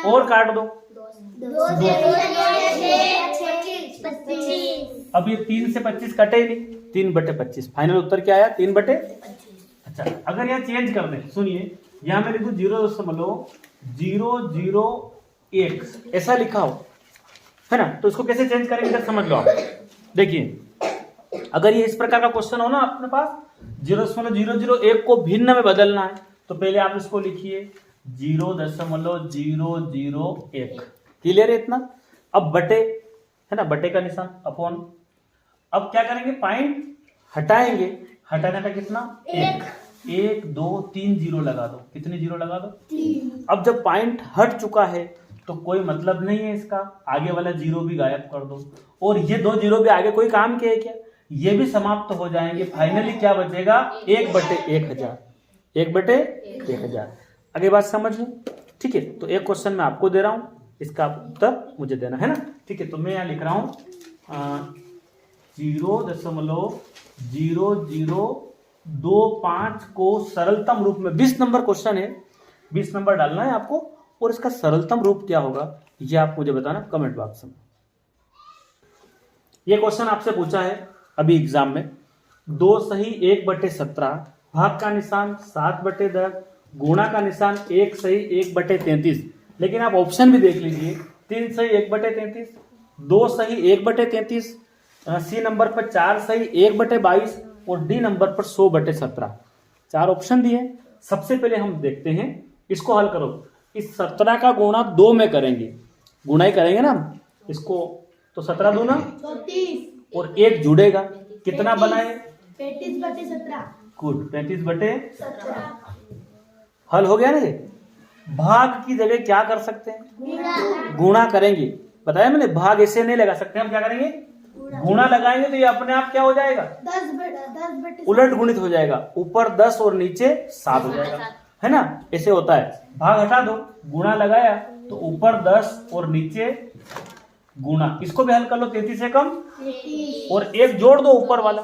और काट दो, अब ये 3 से 25 कटे ही नहीं, 3/25 फाइनल उत्तर क्या आया, 3/। अच्छा अगर यहाँ चेंज कर दें, सुनिए यहाँ मैं लिखूं 0.001 ऐसा लिखा हो, है ना, तो इसको कैसे चेंज करेंगे इधर समझ लो आप। देखिए अगर ये इस प्रकार का क्वेश्चन हो ना अपने पास, 0.001 को भिन्न में बदलना है तो पहले आप इसको लिखिए 0.001। क्लियर है इतना। अब बटे, है ना, बटे का निशान अपॉन, अब क्या करेंगे, पॉइंट हटाएंगे, हटाने का कितना 1 2 3 जीरो लगा दो, कितनी जीरो लगा दो 3। अब जब पॉइंट हट चुका है तो कोई मतलब नहीं है इसका, आगे वाला जीरो भी गायब कर दो, और ये 2 जीरो भी आगे कोई काम के है क्या, ये भी समाप्त हो जाएंगे। फाइनली क्या बचेगा, 1/1000, 1/1000। आगे बात समझ लो, ठीक है। तो एक क्वेश्चन मैं आपको दे रहा हूं, इसका उत्तर मुझे देना है ना, ठीक है। तो मैं यहाँ लिख रहा हूं 0.0025 को सरलतम रूप में, 20 नंबर क्वेश्चन है, 20 नंबर डालना है आपको, और इसका सरलतम रूप क्या होगा ये आप मुझे बताना कमेंट बॉक्स में। ये क्वेश्चन आपसे पूछा है अभी एग्जाम में, 2 सही 1/17, भाग का निशान 7/10, गुणा का निशान 1 सही 1/33। लेकिन आप ऑप्शन भी देख लीजिए, 3 सही 1/33, 2 सही 1/33, सी नंबर पर 4 सही 1/22 और डी नंबर पर 100/17। 4 ऑप्शन दिए। सबसे पहले हम देखते हैं, इसको हल करो। इस 17 का गुणा 2 में करेंगे, गुणा ही करेंगे ना इसको, तो 17 दूना 34 और 1 जुड़ेगा, कितना बनाए 35/17। गुड, 35/17 हल हो गया ना। ये भाग की जगह क्या कर सकते हैं, गुणा करेंगे। बताया मैंने, भाग ऐसे नहीं लगा सकते, हम क्या करेंगे, गुणा लगाएंगे तो ये अपने आप क्या हो जाएगा, 10/10 उलट गुणित हो जाएगा, ऊपर 10 और नीचे 7 हो जाएगा, है ना, ऐसे होता है। भाग हटा दो, गुणा लगाया तो ऊपर 10 और नीचे गुणा, इसको भी हल कर लो, 33 से कम और 1 जोड़ दो ऊपर वाला,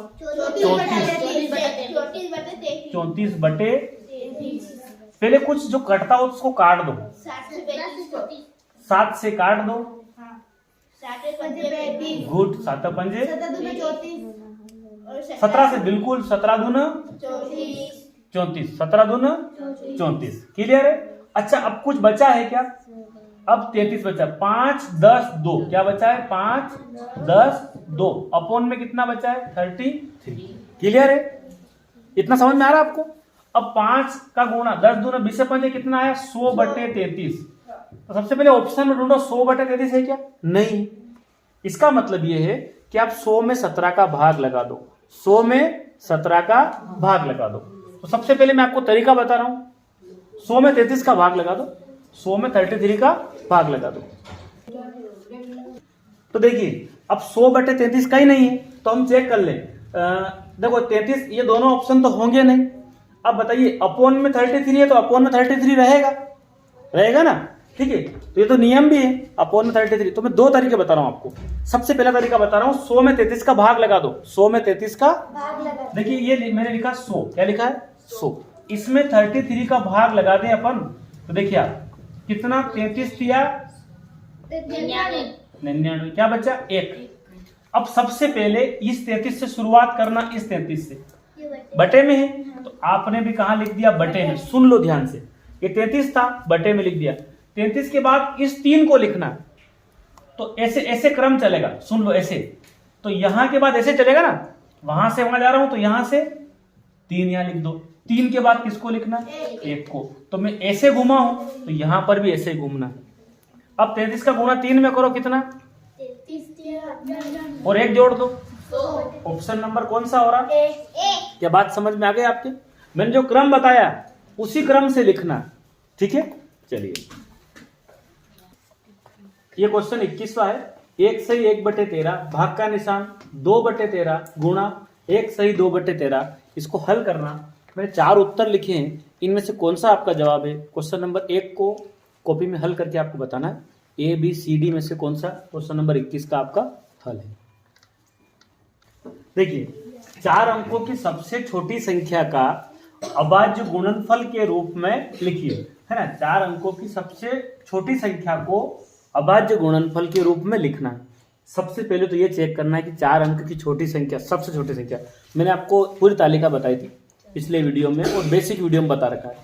34/33। पहले कुछ जो कटता हो उसको काट दो, 7 से काट दो, गुड, 7×5 17 से बिल्कुल, 17×2 34, 17×2 34। क्लियर है। अच्छा अब कुछ बचा है क्या, अब 33 बचा, 5 10 2, क्या बचा है 5 10 2, अपॉन में कितना बचा है 33। क्लियर है, इतना समझ में आ रहा है आपको। अब 5 का गुणा 10 दूना 20 से 5 कितना आया 100/33। तो सबसे पहले ऑप्शन में ढूंढो 100/33 है क्या, नहीं। इसका मतलब ये है कि आप 100 में 17 का भाग लगा दो, 100 में 17 का भाग लगा दो। तो सबसे पहले मैं आपको तरीका बता रहा हूं, 100 में 33 का भाग लगा दो, 100 में 33 का भाग लगा दो। तो देखिए अब 100/33 का ही नहीं है तो हम चेक कर ले, देखो 33, ये दोनों ऑप्शन तो होंगे नहीं। अब बताइए अपॉन में 33 है तो अपॉन में 33 रहेगा, रहेगा ना, ठीक है, तो ये तो नियम भी है अपॉन में 33। तो मैं दो तरीके बता रहा हूं आपको। सबसे पहला तरीका बता रहा हूं, 100 में 33 का भाग लगा दो। 100 में 33 का भाग लगा। देखिए ये मैंने लिखा 100, क्या लिखा है 100, इसमें 33 का भाग लगा दें अपन। तो देखिए आप कितना 33 दिया 99, क्या बचा 1। अब सबसे पहले इस 33 से शुरुआत करना, इस 33 से बटे में है तो आपने भी कहा लिख दिया बटे में। सुन लो ध्यान से, ये 33 था बटे में लिख दिया। 33 के बाद इस 3 को लिखना, तो ऐसे ऐसे क्रम चलेगा। सुन लो ऐसे, तो यहां के बाद ऐसे चलेगा ना, वहां से वहां जा रहा हूं तो यहां से 3 यहां लिख दो। 3 के बाद किसको लिखना 1 को, तो मैं ऐसे घुमा हूं तो यहां पर भी ऐसे ही घूमना। अब 33 का गुणा 3 में करो कितना, और 1 जोड़ दो। ऑप्शन नंबर कौन सा हो रहा, क्या बात समझ में आ गई आपके? मैंने जो क्रम बताया उसी क्रम से लिखना, ठीक है। चलिए ये क्वेश्चन 21वां है। 1 सही 1/13 भाग का निशान 2/13 गुणा 1 सही 2/13। इसको हल करना। मैंने 4 उत्तर लिखे हैं, इनमें से कौन सा आपका जवाब है? क्वेश्चन नंबर 1 को कॉपी में हल करके आपको बताना है ABCD में से कौन सा क्वेश्चन नंबर 21 का आपका हल है। देखिए 4 अंकों की सबसे छोटी संख्या का अभाज्य गुणनफल के रूप में लिखिए, है ना। 4 अंकों की सबसे छोटी संख्या को अभाज्य गुणनफल के रूप में लिखना है। सबसे पहले तो ये चेक करना है कि 4 अंक की छोटी संख्या, सबसे छोटी संख्या, मैंने आपको पूरी तालिका बताई थी पिछले वीडियो में और बेसिक वीडियो में बता रखा है।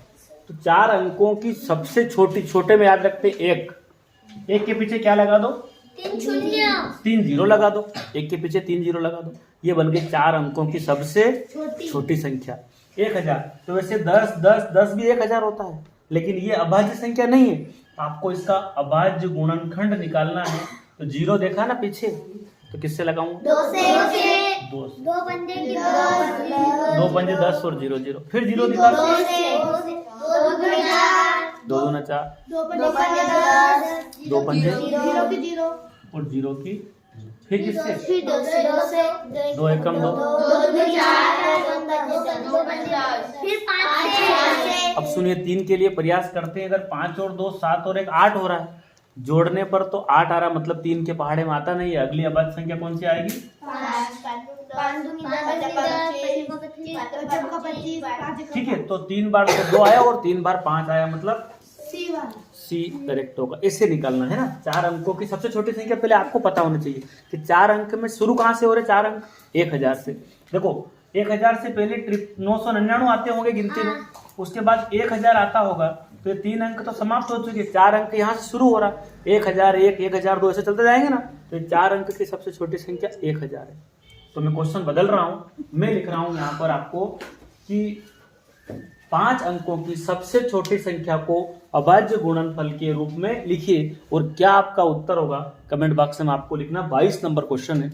तो 4 अंकों की सबसे छोटी, छोटे में याद रखते 1, 1 के पीछे क्या लगा दो 3 0 लगा दो, 1 के पीछे 3 0 लगा दो। ये बन गई 4 अंकों की सबसे छोटी संख्या। 1000, तो वैसे 10 10 10 भी 1000 होता है, लेकिन ये अभाज्य संख्या नहीं है। आपको इसका अभाज्य गुणनखंड निकालना है। तो 0 देखा ना पीछे, तो किससे लगाऊंगा 2 से। 2 पंजे 10 और 0 0, फिर 0 दिखा 2 दूना 4, 2 पंजे 0 और 0 की, फिर किससे 2 एकम 2, अब सुनिए 3 के लिए प्रयास करते हैं। अगर 5 और 2 7 और 1 8 हो रहा है, जोड़ने पर तो 8 आ रहा, मतलब 3 के पहाड़े में आता नहीं है। अगली अभाज्य संख्या कौन सी आएगी 5। ठीक है, तो 3 बार तो 2 आया और 3 बार 5 आया, मतलब सी करेक्ट होगा। ऐसे निकालना है ना। 4 अंकों की सबसे छोटी संख्या पहले आपको पता होना चाहिए कि 4 अंक में शुरू कहां से हो रहे। 4 अंक 1000 से। देखो 1000 से पहले 999 आते होंगे गिनती में, उसके बाद 1000 आता होगा, तो ये 3 अंक तो समाप्त हो चुके। 4 अंक यहाँ से शुरू हो रहा, 1001 1002 ऐसे चलते जाएंगे ना। तो 4 अंक की सबसे छोटी संख्या 1000 है। तो मैं क्वेश्चन बदल रहा हूं, मैं लिख रहा हूं यहाँ पर आपको कि 5 अंकों की सबसे छोटी संख्या को अभाज्य गुणनफल के रूप में लिखिए। और क्या आपका उत्तर होगा कमेंट बॉक्स में आपको लिखना। 22 नंबर क्वेश्चन है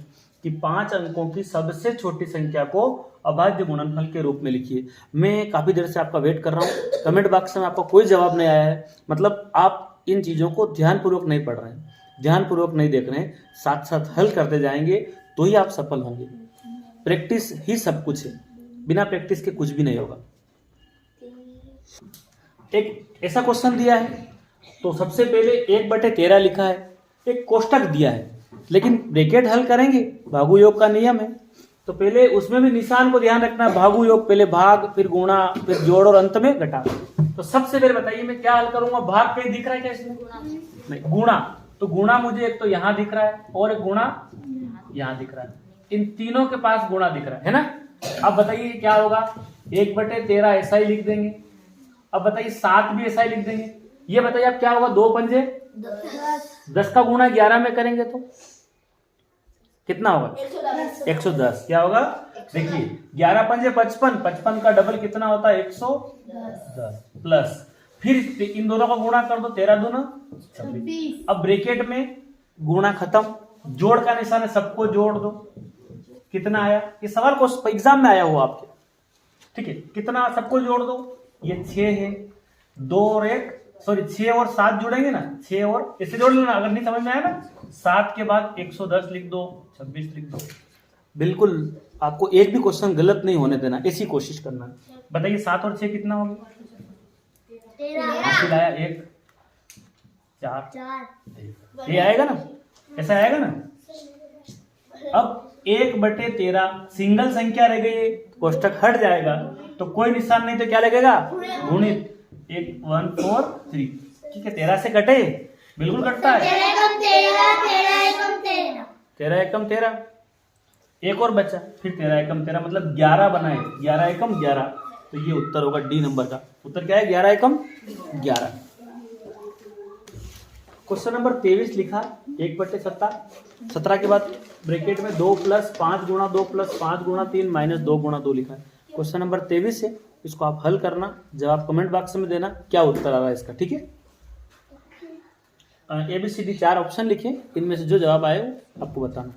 कि 5 अंकों की सबसे छोटी संख्या को अभाज्य गुणनफल के रूप में लिखिए। मैं काफी देर से आपका वेट कर रहा हूँ, कमेंट बॉक्स में आपका कोई जवाब नहीं आया है, मतलब आप इन चीजों को ध्यानपूर्वक नहीं पढ़ रहे हैं, ध्यानपूर्वक नहीं देख रहे हैं, साथ साथ हल करते जाएंगे तो ही आप सफल होंगे। प्रैक्टिस ही सब कुछ है, बिना प्रैक्टिस के कुछ भी नहीं होगा। एक ऐसा क्वेश्चन दिया है तो सबसे पहले 1/13 लिखा है, एक कोष्टक दिया है, लेकिन ब्रैकेट हल करेंगे, भागु योग का नियम है। तो पहले उसमें भी निशान को ध्यान रखना, भागु योग, पहले भाग फिर गुणा फिर जोड़ और अंत में घटा। तो सबसे पहले बताइए मैं क्या हल करूंगा। भाग कहीं दिख रहा है क्या इसमें? नहीं। गुणा, तो गुणा मुझे एक तो यहाँ दिख रहा है और एक गुणा यहाँ दिख रहा है, इन तीनों के पास गुणा दिख रहा है ना। अब बताइए क्या होगा, 1/13 ऐसा ही लिख देंगे। अब बताइए 7 भी ऐसा ही लिख देंगे। ये बताइए अब क्या होगा, 2 पंजे 10 का गुणा 11 में करेंगे तो कितना होगा 110। क्या होगा देखिए 11 पंजे 55, 55 का डबल कितना होता है 110 प्लस फिर इन दोनों का गुणा कर दो, 13 दूना 26। अब ब्रैकेट में गुणा खत्म, जोड़ का निशान है, सबको जोड़ दो। कितना आया, ये सवाल को एग्जाम में आया हुआ आपके, ठीक है। कितना सबको जोड़ दो, ये 6 है, 2 और 1 सॉरी 6 और 7 जुड़ेंगे ना, 6 और इससे जोड़ लेना। अगर नहीं समझ में आया ना, 7 के बाद 110 लिख दो, 26 लिख दो। बिल्कुल आपको एक भी क्वेश्चन गलत नहीं होने देना, ऐसी कोशिश करना। बताइए 7 और 6 कितना होगा, 13 लाया 1, 4। 4 ये आएगा ना, ऐसा आएगा ना। अब 1/13 सिंगल संख्या रह गई है, कोष्टक हट जाएगा तो कोई निशान नहीं, तो क्या लगेगा, गुणित 1 1 4 3। ठीक है, 13 से कटे, बिल्कुल कटता है। 13 एकम 13 13 एकम 13, एक और बचा, फिर 13 एकम 13 मतलब 11 बनाए, 11 एकम 11। तो ये उत्तर होगा डी नंबर का। उत्तर क्या है, 11 एकम 11। क्वेश्चन नंबर 23 लिखा 1/17। 17 के बाद ब्रैकेट में 2 + 5 गुणा 2 + 5 गुणा 3 - 2 गुणा 2 लिखा है। क्वेश्चन नंबर 23 है, इसको आप हल करना, जवाब कमेंट बॉक्स में देना क्या उत्तर आ रहा है इसका। ठीक है, ABCD 4 ऑप्शन लिखे, इनमें से जो जवाब आए वो आपको बताना।